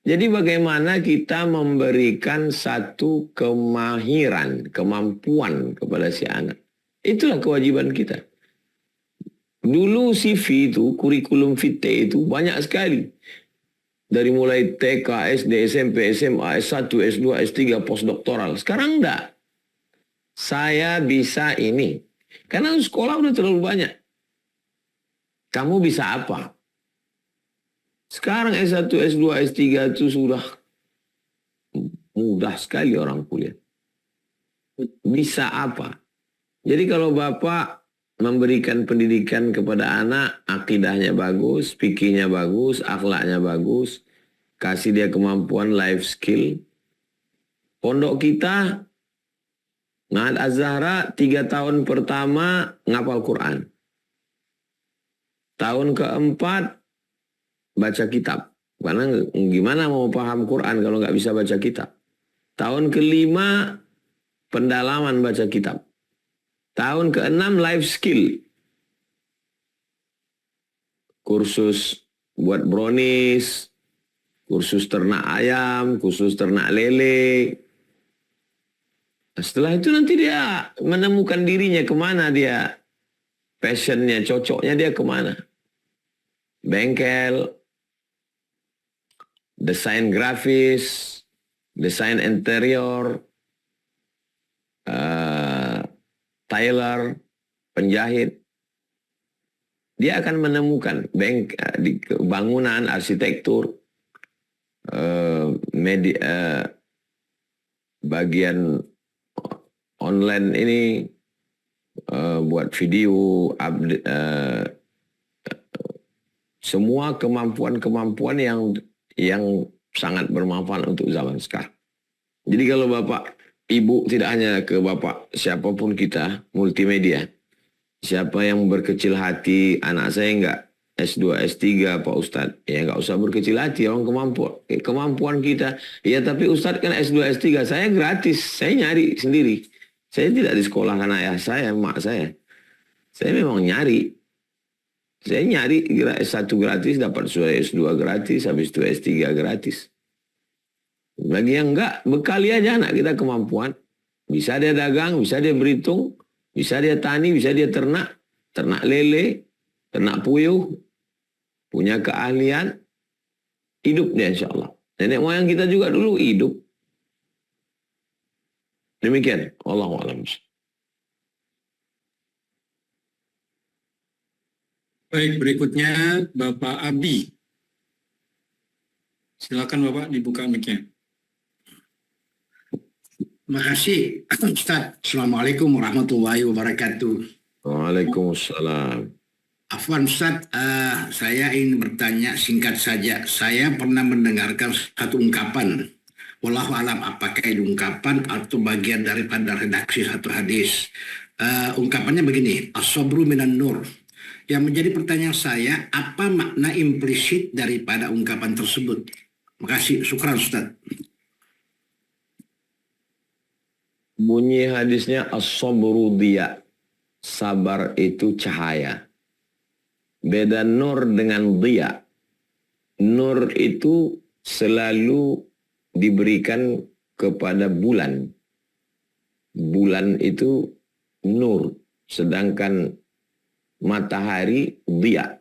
Jadi bagaimana kita memberikan satu kemahiran, kemampuan kepada si anak. Itulah kewajiban kita. Dulu CV itu, kurikulum vitae itu banyak sekali. Dari mulai TK, SD, SMP, SMA, S1, S2, S3, postdoktoral. Sekarang enggak. Saya bisa ini. Karena sekolah udah terlalu banyak. Kamu bisa apa? Sekarang S1, S2, S3 itu sudah mudah sekali orang kuliah. Bisa apa? Jadi kalau Bapak memberikan pendidikan kepada anak, akidahnya bagus, fikihnya bagus, akhlaknya bagus, kasih dia kemampuan life skill. Pondok kita, Ma'had Az-Zahra, 3 tahun pertama ngapal Quran. Tahun keempat, baca kitab. Karena gimana mau paham Quran kalau nggak bisa baca kitab. Tahun kelima, pendalaman baca kitab. Tahun keenam, life skill. Kursus buat brownies, kursus ternak ayam, kursus ternak lele. Setelah itu nanti dia menemukan dirinya kemana dia, passionnya, cocoknya dia kemana. Bengkel, desain grafis, desain interior, tailor, penjahit. Dia akan menemukan di bangunan, arsitektur, bagian online ini, buat video, semua kemampuan-kemampuan yang sangat bermanfaat untuk zaman sekarang. Jadi kalau Bapak, Ibu, tidak hanya ke Bapak, siapapun kita, multimedia. Siapa yang berkecil hati, anak saya enggak S2, S3 Pak Ustadz. Ya enggak usah berkecil hati, orang kemampuan kita. Ya tapi Ustadz kan S2, S3, saya gratis, saya nyari sendiri. Saya tidak disekolahkan ayah saya, mak saya. Saya memang nyari. Saya nyari S1 gratis, dapat S2 gratis, habis itu S3 gratis. Bagi yang enggak, bekali aja anak kita kemampuan. Bisa dia dagang, bisa dia berhitung, bisa dia tani, bisa dia ternak lele, ternak puyuh, punya keahlian, hidup dia insya Allah. Nenek moyang kita juga dulu hidup. Demikian, Allahu a'lam. Baik, berikutnya Bapak Abi. Silakan Bapak dibuka mic-nya. Terima kasih Ustaz. Assalamualaikum warahmatullahi wabarakatuh. Waalaikumsalam. Afwan Ustaz, saya ingin bertanya singkat saja. Saya pernah mendengarkan satu ungkapan. Wallahu alam apakah itu ungkapan atau bagian daripada redaksi satu hadis. Ungkapannya begini, as-sabru minan nur. Yang menjadi pertanyaan saya, apa makna implisit daripada ungkapan tersebut? Terima kasih, syukran Ustaz. Bunyi hadisnya as-sabru diya. Sabar itu cahaya. Beda nur dengan diya. Nur itu selalu diberikan kepada bulan. Bulan itu nur. Sedangkan matahari dia.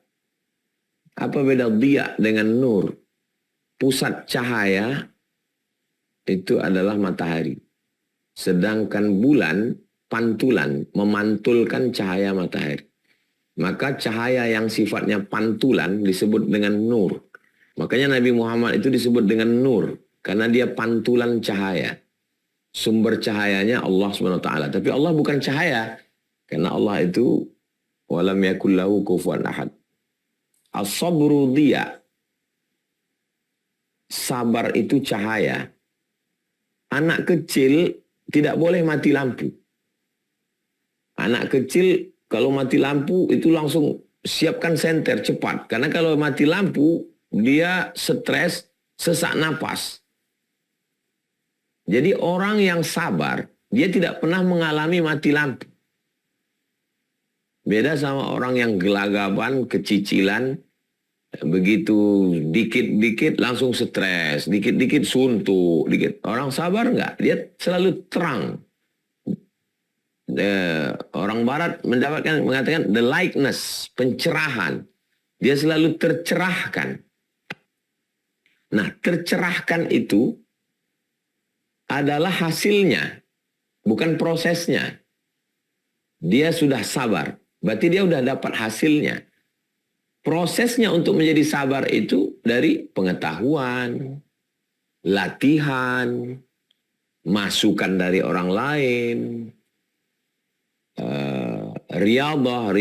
Apa beda dia dengan nur? Pusat cahaya itu adalah matahari. Sedangkan bulan pantulan, memantulkan cahaya matahari. Maka cahaya yang sifatnya pantulan disebut dengan nur. Makanya Nabi Muhammad itu disebut dengan nur. Karena dia pantulan cahaya. Sumber cahayanya Allah SWT. Tapi Allah bukan cahaya. Karena Allah itu walam yakul lahu kufuwan ahad. As-sabru dia. Sabar itu cahaya. Anak kecil tidak boleh mati lampu. Anak kecil kalau mati lampu itu langsung siapkan senter cepat. Karena kalau mati lampu dia stres, sesak napas. Jadi orang yang sabar dia tidak pernah mengalami mati lampu. Beda sama orang yang gelagapan, kecicilan, begitu dikit-dikit langsung stres, dikit-dikit suntuk, dikit. Orang sabar enggak, dia selalu terang. Orang Barat mengatakan the lightness, pencerahan. Dia selalu tercerahkan. Nah, tercerahkan itu adalah hasilnya, bukan prosesnya. Dia sudah sabar, berarti dia sudah dapat hasilnya. Prosesnya untuk menjadi sabar itu dari pengetahuan, latihan, masukan dari orang lain. Riyadhah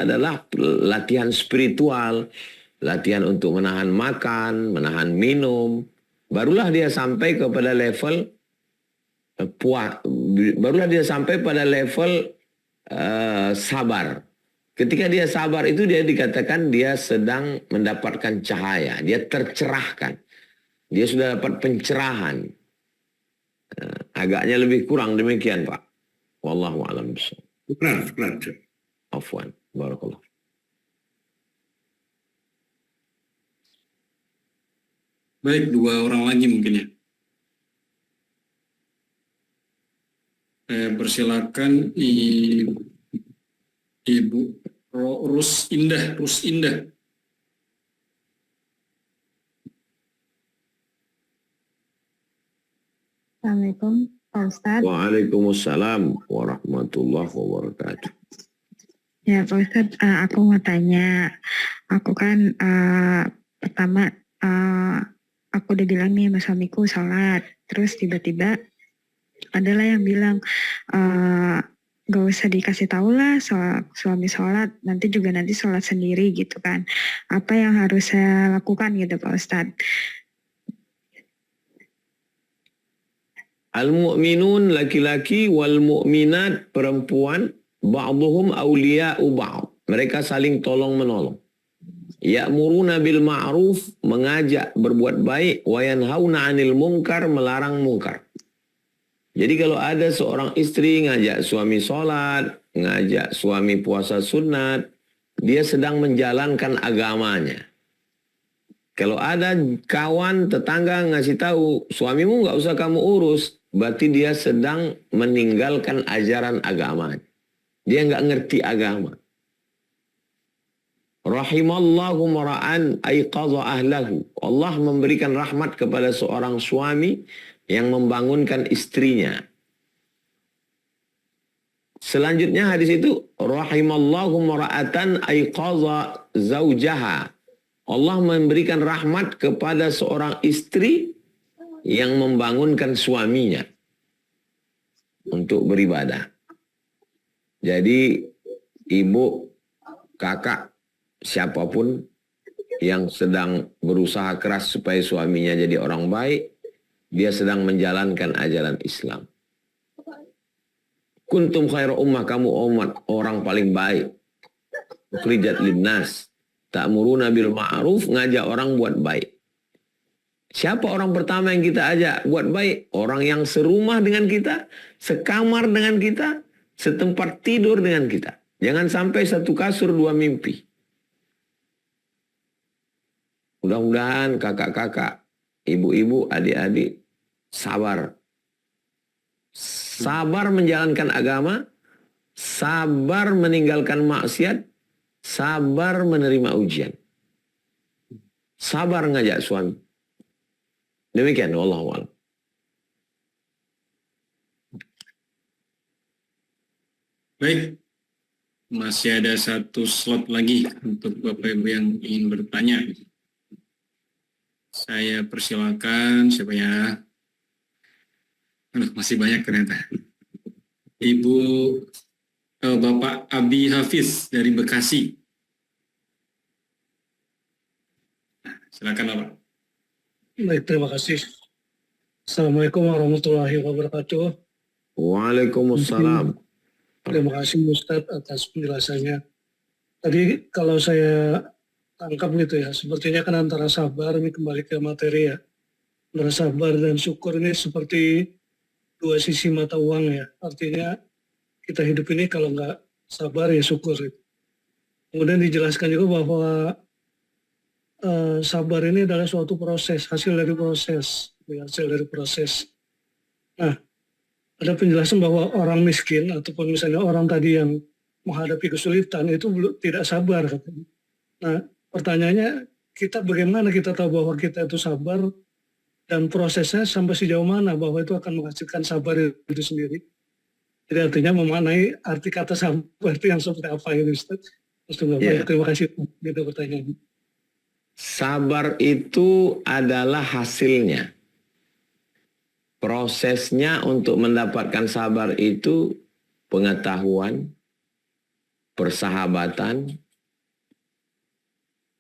adalah latihan spiritual, latihan untuk menahan makan, menahan minum. Barulah dia sampai kepada level sabar. Ketika dia sabar itu dia dikatakan dia sedang mendapatkan cahaya, dia tercerahkan. Dia sudah dapat pencerahan. Agaknya lebih kurang demikian, Pak. Wallahu a'lam bishawab. Syukran. Afwan. Barakallah. Baik, 2 orang lagi mungkin ya. Saya persilakan Ibu Rus Indah. Assalamualaikum Pak Ustadz. Waalaikumsalam warahmatullahi wabarakatuh. Ya Pak Ustadz, aku mau tanya. Aku kan pertama aku udah bilang nih sama suamiku sholat. Terus tiba-tiba adalah yang bilang gak usah dikasih tahu lah suami sholat. Nanti sholat sendiri gitu kan. Apa yang harus saya lakukan gitu Pak Ustadz? Al-mu'minun laki-laki wal mu'minat perempuan ba'duhum awliya'u ba'd. Mereka saling tolong-menolong. Ya'muruna bil ma'ruf, mengajak berbuat baik, wa yanhauna 'anil munkar, melarang munkar. Jadi kalau ada seorang istri ngajak suami sholat, ngajak suami puasa sunat, dia sedang menjalankan agamanya. Kalau ada kawan, tetangga ngasih tahu, suamimu nggak usah kamu urus, berarti dia sedang meninggalkan ajaran agama. Dia nggak ngerti agama. Rahimallahu mara'an aiqadha ahlahu. Allah memberikan rahmat kepada seorang suami yang membangunkan istrinya. Selanjutnya hadis itu, rahimallahu mara'atan aiqadha zaujaha. Allah memberikan rahmat kepada seorang istri yang membangunkan suaminya untuk beribadah. Jadi ibu, kakak, siapapun yang sedang berusaha keras supaya suaminya jadi orang baik, dia sedang menjalankan ajaran Islam. Kuntum khairu ummah, kamu umat orang paling baik. Ukhrijat linnas. Ta'muruna bil ma'ruf, ngajak orang buat baik. Siapa orang pertama yang kita ajak buat baik? Orang yang serumah dengan kita, sekamar dengan kita, setempat tidur dengan kita. Jangan sampai satu kasur 2 mimpi. Mudah-mudahan kakak-kakak, ibu-ibu, adik-adik sabar. Sabar menjalankan agama, sabar meninggalkan maksiat, sabar menerima ujian, sabar ngajak suami. Demikian, wallahu a'lam. Baik, masih ada satu slot lagi untuk Bapak Ibu yang ingin bertanya. Saya persilakan, siapa ya? Aduh, masih banyak ternyata. Ibu Bapak Abi Hafiz dari Bekasi. Silakan Bapak. Baik, terima kasih. Assalamualaikum warahmatullahi wabarakatuh. Waalaikumsalam. Terima kasih Ustadz atas penjelasannya. Tadi kalau saya tangkap gitu ya, sepertinya kan antara sabar, ini kembali ke materi ya. Antara sabar dan syukur ini seperti dua sisi mata uang ya. Artinya kita hidup ini kalau nggak sabar ya syukur. Kemudian dijelaskan juga bahwa sabar ini adalah suatu proses, hasil dari proses. Nah, ada penjelasan bahwa orang miskin ataupun misalnya orang tadi yang menghadapi kesulitan itu tidak sabar katanya. Nah, pertanyaannya kita bagaimana kita tahu bahwa kita itu sabar dan prosesnya sampai sejauh mana bahwa itu akan menghasilkan sabar itu sendiri. Jadi artinya memaknai arti kata sabar itu yang seperti apa ini Ustaz? Terima kasih gitu pertanyaannya. Sabar itu adalah hasilnya. Prosesnya untuk mendapatkan sabar itu pengetahuan, persahabatan,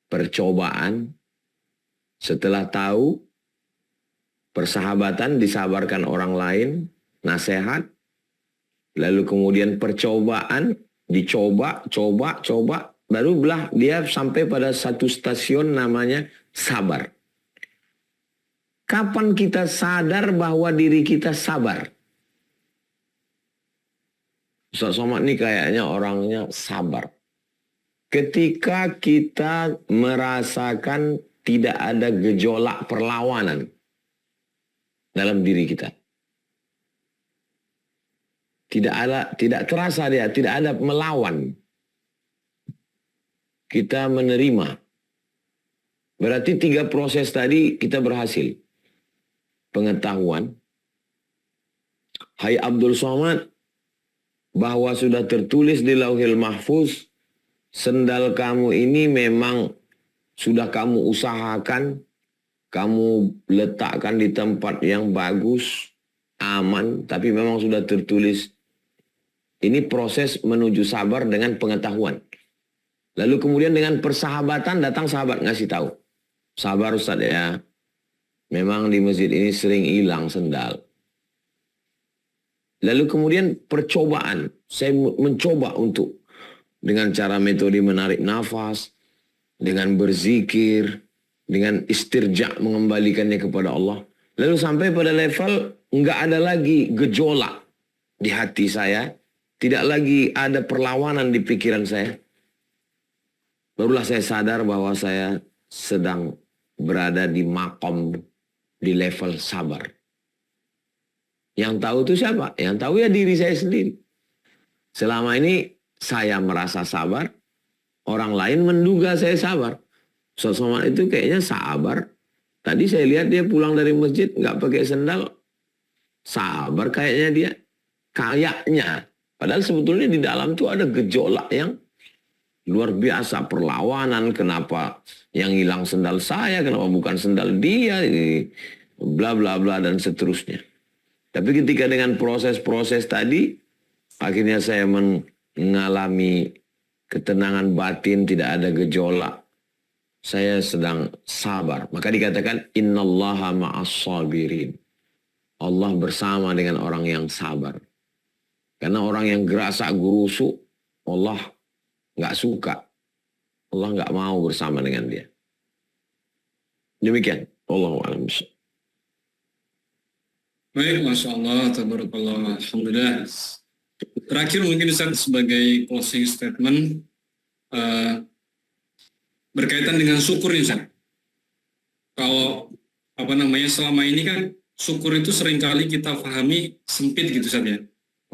percobaan. Setelah tahu, persahabatan disabarkan orang lain, nasihat. Lalu kemudian percobaan, dicoba, coba. Barulah dia sampai pada satu stasiun namanya sabar. Kapan kita sadar bahwa diri kita sabar? Ustaz Somad ini kayaknya orangnya sabar. Ketika kita merasakan tidak ada gejolak perlawanan dalam diri kita. Tidak terasa dia, tidak ada melawan. Kita menerima. Berarti 3 proses tadi kita berhasil. Pengetahuan. Hai Abdul Somad, bahwa sudah tertulis di Lauhil Mahfuz, sendal kamu ini memang sudah kamu usahakan, kamu letakkan di tempat yang bagus, aman, tapi memang sudah tertulis. Ini proses menuju sabar dengan pengetahuan. Lalu kemudian dengan persahabatan datang sahabat ngasih tahu. Sabar Ustaz ya. Memang di masjid ini sering hilang sendal. Lalu kemudian percobaan. Saya mencoba untuk dengan cara metode menarik nafas, dengan berzikir, dengan istirja mengembalikannya kepada Allah. Lalu sampai pada level nggak ada lagi gejolak di hati saya. Tidak lagi ada perlawanan di pikiran saya. Barulah saya sadar bahwa saya sedang berada di makom, di level sabar. Yang tahu itu siapa? Yang tahu ya diri saya sendiri. Selama ini saya merasa sabar, orang lain menduga saya sabar. Ustaz Somad itu kayaknya sabar. Tadi saya lihat dia pulang dari masjid nggak pakai sendal. Sabar kayaknya dia. Kayaknya. Padahal sebetulnya di dalam itu ada gejolak yang luar biasa, perlawanan. Kenapa yang hilang sendal saya, kenapa bukan sendal dia, bla bla bla dan seterusnya. Tapi ketika dengan proses-proses tadi, akhirnya saya mengalami ketenangan batin, tidak ada gejolak. Saya sedang sabar. Maka dikatakan innallaha ma'as sabirin. Allah bersama dengan orang yang sabar. Karena orang yang gerasak gerusuk, Allah nggak suka. Allah nggak mau bersama dengan dia. Demikian. Wallahu a'lam. Baik, Masya Allah, tabarakallah, alhamdulillah. Terakhir mungkin Ustaz sebagai closing statement berkaitan dengan syukur nih Ustaz. Kalau selama ini kan syukur itu seringkali kita pahami sempit gitu Ustaz ya.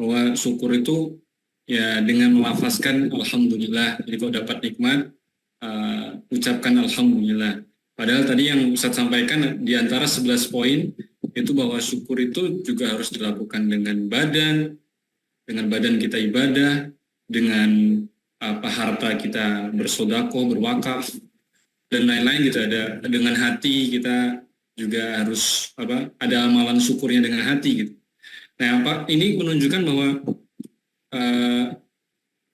Bahwa syukur itu ya dengan melafazkan alhamdulillah. Jadi kalau dapat nikmat, ucapkan alhamdulillah. Padahal tadi yang Ustadz sampaikan di antara 11 poin itu bahwa syukur itu juga harus dilakukan dengan badan kita ibadah, dengan harta kita bersedekah, berwakaf, dan lain-lain gitu. Ada dengan hati kita juga harus ada amalan syukurnya dengan hati gitu. Nah, ini menunjukkan bahwa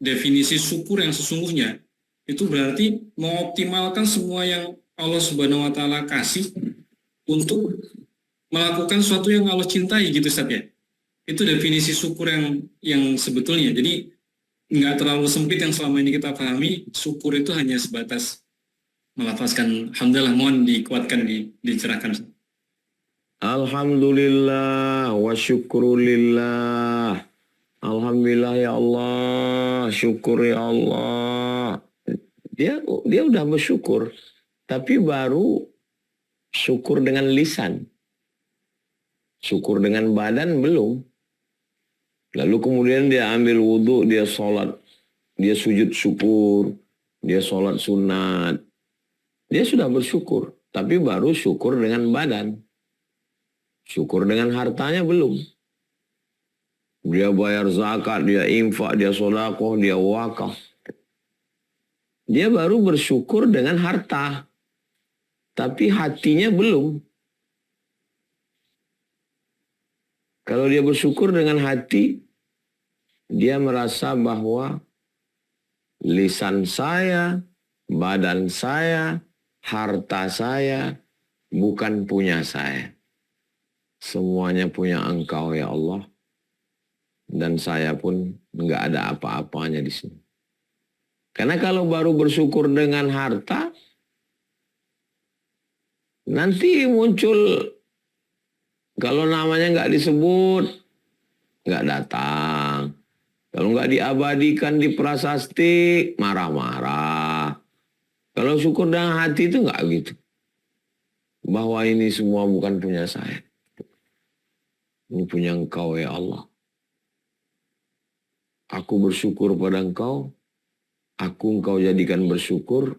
definisi syukur yang sesungguhnya itu berarti mengoptimalkan semua yang Allah Subhanahu wa taala kasih untuk melakukan sesuatu yang Allah cintai gitu Ustaz ya. Itu definisi syukur yang sebetulnya. Jadi nggak terlalu sempit yang selama ini kita pahami, syukur itu hanya sebatas melafazkan alhamdulillah. Mohon dikuatkan, dicerahkan. Alhamdulillah wa syukurulillah. Alhamdulillah ya Allah, syukur ya Allah. Dia udah bersyukur, tapi baru syukur dengan lisan. Syukur dengan badan belum. Lalu kemudian dia ambil wudhu, dia sholat, dia sujud syukur, dia sholat sunat. Dia sudah bersyukur, tapi baru syukur dengan badan. Syukur dengan hartanya belum. Dia bayar zakat, dia infak, dia sedekah, dia wakaf. Dia baru bersyukur dengan harta, tapi hatinya belum. Kalau dia bersyukur dengan hati, dia merasa bahwa lisan saya, badan saya, harta saya bukan punya saya. Semuanya punya Engkau ya Allah. Dan saya pun enggak ada apa-apanya di sini. Karena kalau baru bersyukur dengan harta, nanti muncul, kalau namanya enggak disebut, enggak datang. Kalau enggak diabadikan di prasasti, marah-marah. Kalau syukur dengan hati itu enggak gitu. Bahwa ini semua bukan punya saya. Ini punya Engkau ya Allah. Aku bersyukur pada Engkau. Engkau jadikan bersyukur.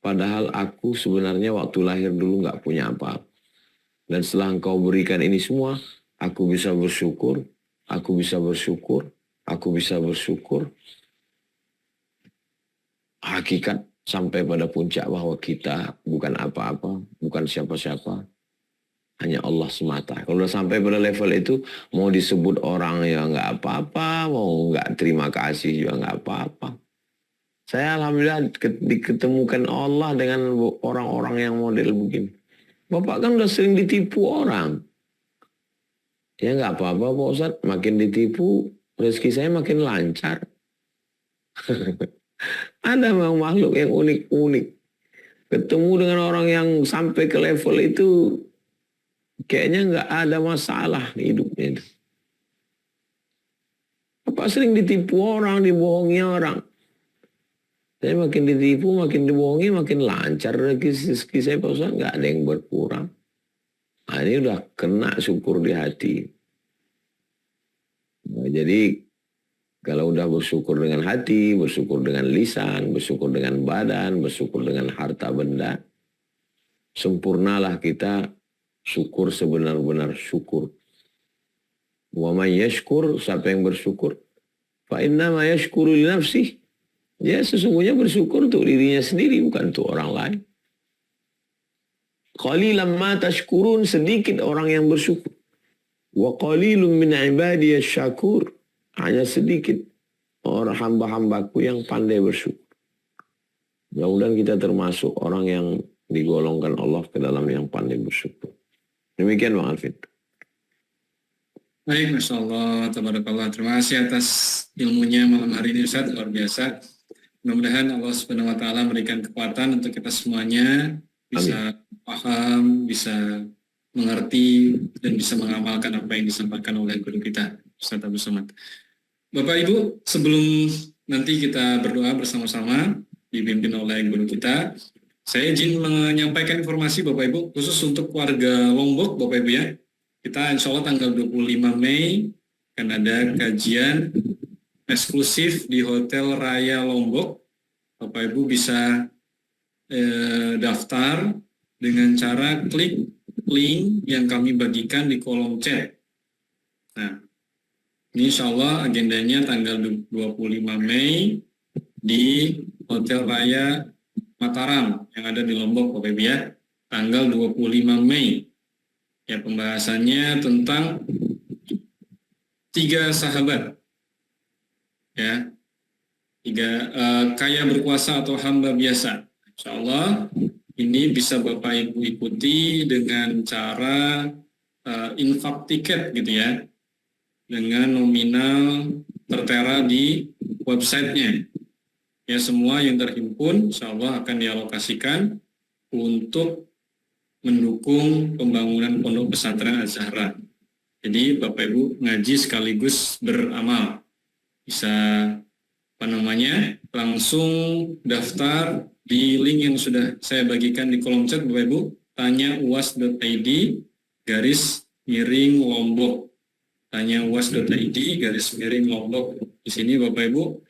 Padahal aku sebenarnya waktu lahir dulu enggak punya apa-apa. Dan setelah Engkau berikan ini semua, aku bisa bersyukur. Aku bisa bersyukur. Aku bisa bersyukur. Hakikat sampai pada puncak bahwa kita bukan apa-apa, bukan siapa-siapa. Hanya Allah semata. Kalau udah sampai pada level itu, mau disebut orang ya nggak apa-apa, mau nggak terima kasih juga nggak apa-apa. Saya alhamdulillah diketemukan Allah dengan orang-orang yang model begini. Bapak kan udah sering ditipu orang. Ya nggak apa-apa Pak Ustadz, makin ditipu, rezeki saya makin lancar. Ada memang makhluk yang unik-unik. Ketemu dengan orang yang sampai ke level itu, kayaknya nggak ada masalah di hidupnya itu. Bapak sering ditipu orang, dibohongi orang. Saya makin ditipu, makin dibohongi, makin lancar rezeki saya Pak Ustadz, nggak ada yang berkurang. Nah, ini udah kena syukur di hati. Nah, jadi kalau udah bersyukur dengan hati, bersyukur dengan lisan, bersyukur dengan badan, bersyukur dengan harta benda, sempurnalah kita syukur sebenar-benar syukur. Wa man yashkur, siapa yang bersyukur, fa innama yashkuru li nafsihi. Dia sesungguhnya bersyukur untuk dirinya sendiri, bukan untuk orang lain. Qalilan ma tashkurun, sedikit orang yang bersyukur. Wa qalilun min ibadiyasy syakur, hanya sedikit orang hamba-hambaku yang pandai bersyukur. Mudah-mudahan kita termasuk orang yang digolongkan Allah ke dalam yang pandai bersyukur. Demikian Bang Alvin. Baik, Masya Allah, tabarakallah. Terima kasih atas ilmunya malam hari ini Ustaz, luar biasa. Mudah-mudahan Allah Subhanahu wa taala memberikan kekuatan untuk kita semuanya bisa paham, bisa mengerti, dan bisa mengamalkan apa yang disampaikan oleh guru kita, Ustaz Abdul Somad. Bapak Ibu, sebelum nanti kita berdoa bersama-sama dipimpin oleh guru kita, saya izin menyampaikan informasi Bapak Ibu, khusus untuk warga Lombok Bapak Ibu ya. Kita insya Allah tanggal 25 Mei akan ada kajian eksklusif di Hotel Raya Lombok. Bapak Ibu bisa daftar dengan cara klik link yang kami bagikan di kolom chat. Nah, ini insya Allah agendanya tanggal 25 Mei di Hotel Raya Mataram yang ada di Lombok, Bapak Ibu ya. Tanggal 25 Mei. Ya, pembahasannya tentang 3 sahabat. Ya. 3 kaya berkuasa atau hamba biasa. Insya Allah ini bisa Bapak Ibu ikuti dengan cara infak tiket gitu ya, dengan nominal tertera di websitenya. Ya, semua yang terhimpun insya Allah akan dialokasikan untuk mendukung pembangunan Pondok Pesantren Az-Zahra. Jadi Bapak Ibu ngaji sekaligus beramal. Bisa langsung daftar di link yang sudah saya bagikan di kolom chat Bapak Ibu, tanya uas.id/Lombok. Tanya uas.id/Lombok. Di sini Bapak Ibu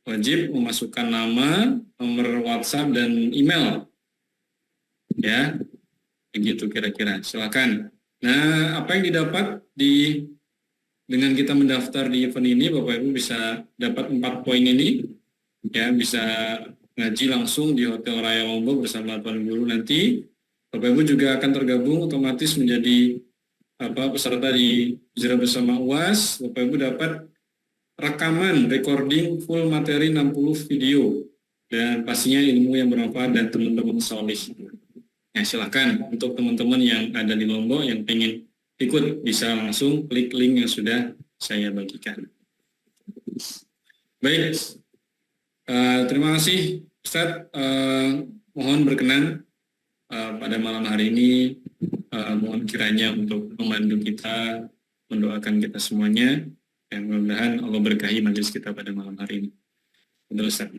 wajib memasukkan nama, nomor WhatsApp dan email. Ya. Begitu kira-kira. Silakan. Nah, apa yang didapat dengan kita mendaftar di event ini, Bapak Ibu bisa dapat 4 poin ini. Ya, bisa ngaji langsung di Hotel Raya Lombok bersama Tuan Guru nanti. Bapak Ibu juga akan tergabung otomatis menjadi peserta di Hijrah Bersama UAS. Bapak Ibu dapat rekaman, recording full materi 60 video. Dan pastinya ilmu yang bermanfaat dan teman-teman solih. Ya, silakan untuk teman-teman yang ada di Lombok yang pengen ikut bisa langsung klik link yang sudah saya bagikan. Baik, terima kasih Ustadz. Mohon berkenan pada malam hari ini, mohon kiranya untuk memandu kita, mendoakan kita semuanya, dan mudah-mudahan Allah berkahi majelis kita pada malam hari ini. Ustadz.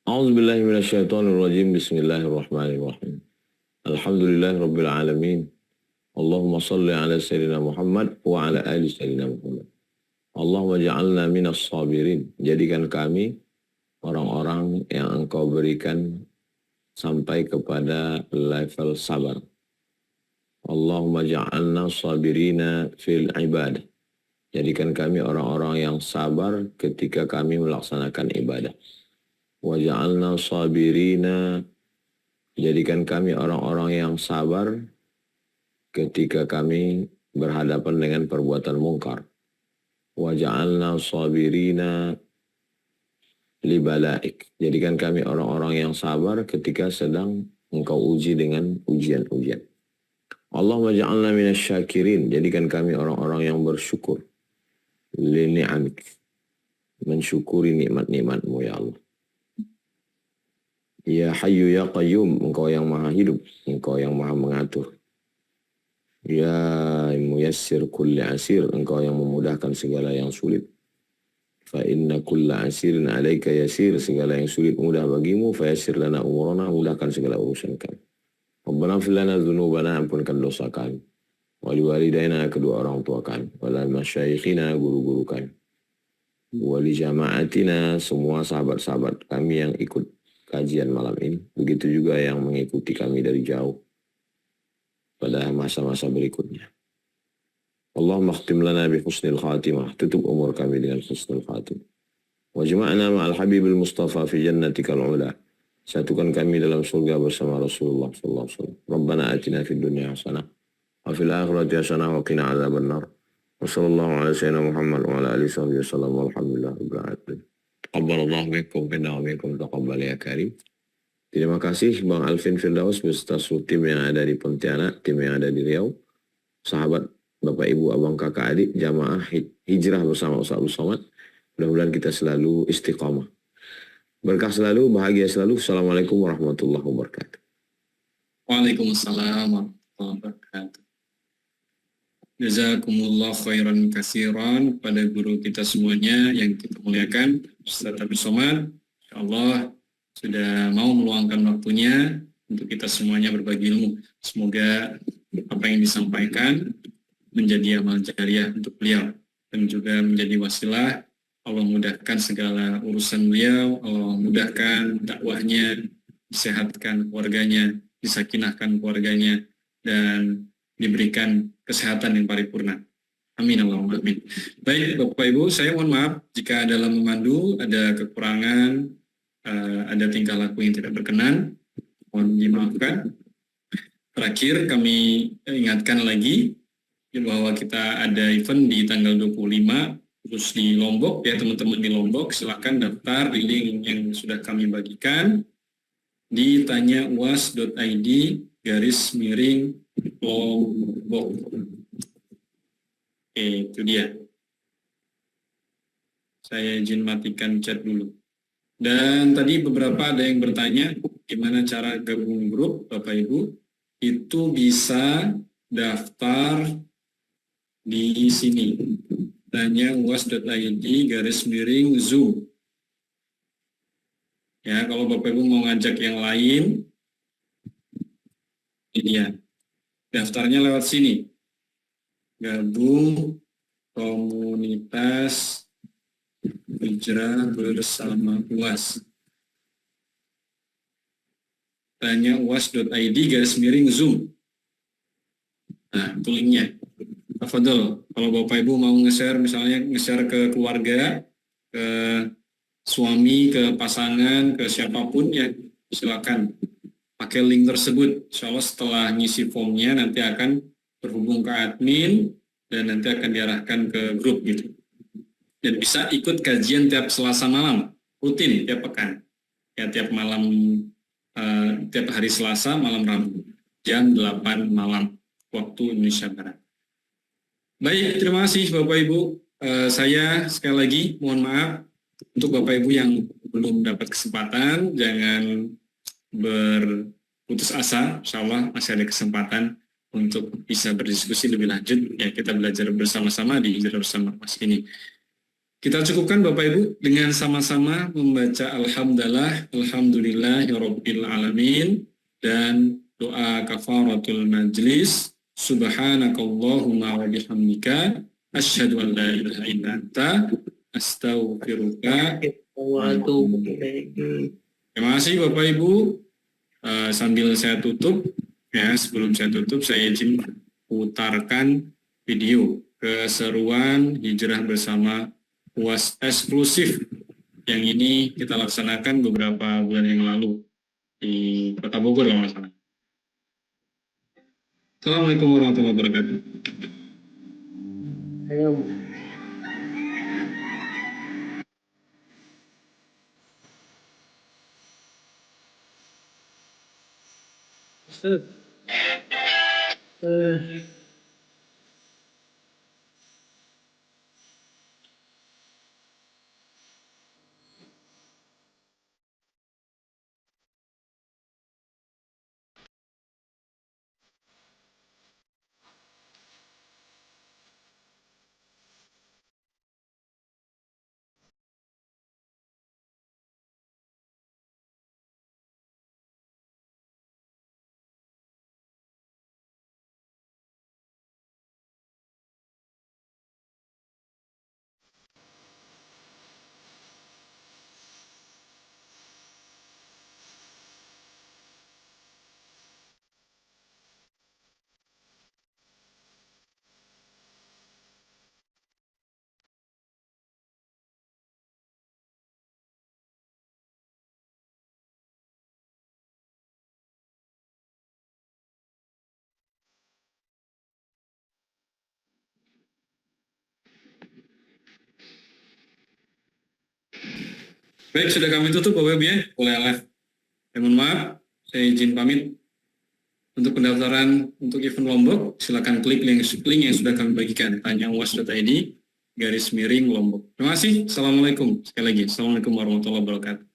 A'udzubillahi minasyaitonirrajim. Bismillahirrahmanirrahim. Alhamdulillahirabbil alamin. Allahumma salli ala sayyidina Muhammad wa ala ali sayyidina Muhammad. Allahumma ja'alna minas sabirin. Jadikan kami orang-orang yang Engkau berikan sampai kepada level sabar. Allahumma ja'alna sabirina fil ibadah. Jadikan kami orang-orang yang sabar ketika kami melaksanakan ibadah. Wa ja'alna sabirina. Jadikan kami orang-orang yang sabar ketika kami berhadapan dengan perbuatan mungkar. Wa ja'alna sabirina li balaik. Jadikan kami orang-orang yang sabar ketika sedang Engkau uji dengan ujian-ujian. Allahumma ja'alna minasyakirin. Jadikan kami orang-orang yang bersyukur li ni'amik. Mensyukuri nikmat-nikmat-Mu ya Allah. Ya Hayyu ya Qayyum, Engkau yang maha hidup, Engkau yang maha mengatur. Ya Muyassir kulli asir, Engkau yang memudahkan segala yang sulit. Fa inna kulla asirin alaika yasir, segala yang sulit mudah bagimu. Fa yassir lana umurana, mudahkan segala urusan kami. Rabbana fir lana dzunubana, ampunkan dosa kami. Wali walidaina, kedua orang tua kami. Wal masyayikhina, guru-guru kami. Wali jama'atina, semua sahabat-sahabat kami yang ikut kajian malam ini. Begitu juga yang mengikuti kami dari jauh pada masa-masa berikutnya. Allahumma khtim lana bi husnil khatimah. Tutup umur kami dengan husnul khatimah. Wa jama'na ma'al habibil mustafa fi jannatikal ula. Satukan kami dalam surga bersama Rasulullah sallallahu alaihi wasallam. Rabbana atina fid dunya hasanah wa fil akhirati hasanah wa qina adzabannar. Wa sallallahu ala sayyidina Muhammad wa ala alihi wasallam. Walhamdulillahirabbil alamin. Taqabbalallahu minkum wa minkum taqabbal ya karim. Terima kasih Bang Alvin Firdaus beserta seluruh tim yang ada di Pontianak, tim yang ada di Riau, sahabat Bapak Ibu Abang Kakak Adik, jamaah hijrah bersama Ustaz Abdul Somad. Mudah-mudahan kita selalu istiqamah. Berkah selalu, bahagia selalu. Assalamualaikum warahmatullahi wabarakatuh. Waalaikumsalam warahmatullahi wabarakatuh. Jazakumullah khairan kasiran pada guru kita semuanya yang kita muliakan, Ustaz Abdul Somad. InsyaAllah sudah mau meluangkan waktunya untuk kita semuanya berbagi ilmu. Semoga apa yang disampaikan menjadi amal jariah untuk beliau dan juga menjadi wasilah Allah mudahkan segala urusan beliau, Allah mudahkan dakwahnya, disehatkan keluarganya, disakinahkan keluarganya, dan diberikan kesehatan yang paripurna. Amin Allahumma amin. Baik Bapak Ibu, saya mohon maaf jika dalam memandu ada kekurangan, ada tingkah laku yang tidak berkenan, mohon dimaafkan. Terakhir kami ingatkan lagi bahwa kita ada event di tanggal 25 terus di Lombok ya teman-teman di Lombok, silakan daftar di link yang sudah kami bagikan di tanyauas.id/Lombok. Oke, itu dia. Saya izin matikan chat dulu. Dan tadi beberapa ada yang bertanya gimana cara gabung grup, Bapak Ibu. Itu bisa daftar di sini. tanyauas.id/Zoom. Ya, kalau Bapak Ibu mau ngajak yang lain, ini ya. Daftarnya lewat sini. Gabung komunitas hijrah bersama UAS. tanyauas.id/Zoom. Nah, itu linknya. Tafadhol, kalau Bapak Ibu mau nge-share, misalnya nge-share ke keluarga, ke suami, ke pasangan, ke siapapun ya, silakan pakai link tersebut. Insya Allah setelah ngisi formnya nanti akan terhubung ke admin dan nanti akan diarahkan ke grup gitu. Dan bisa ikut kajian tiap Selasa malam, rutin tiap pekan. Ya tiap malam, tiap hari Selasa malam Rabu, jam 8 malam waktu Indonesia Barat. Baik, terima kasih Bapak Ibu. Saya sekali lagi mohon maaf untuk Bapak Ibu yang belum dapat kesempatan, jangan berputus asa. Insya Allah masih ada kesempatan untuk bisa berdiskusi lebih lanjut. Ya, kita belajar bersama-sama di Hijrah Bersama Mas ini. Kita cukupkan Bapak Ibu dengan sama-sama membaca Alhamdulillahirabbil alamin dan doa kafaratul majlis. Subhanakallahumma wa bihamdika asyhadu an la ilaha illa anta astaghfiruka wa atubu ilaik. Terima kasih Bapak Ibu. Sambil saya tutup ya, sebelum saya tutup saya izin putarkan video keseruan Hijrah Bersama UAS eksklusif yang ini kita laksanakan beberapa bulan yang lalu di Kota Bogor kalau nggak salah. Assalamualaikum warahmatullahi wabarakatuh. Ustaz, Baik, sudah kami tutup Bapak Ibu ya, oleh live. Mohon maaf, saya izin pamit. Untuk pendaftaran untuk event Lombok, silakan klik link yang sudah kami bagikan, tanyauas.id/Lombok. Terima kasih. Assalamualaikum. Sekali lagi, Assalamualaikum warahmatullahi wabarakatuh.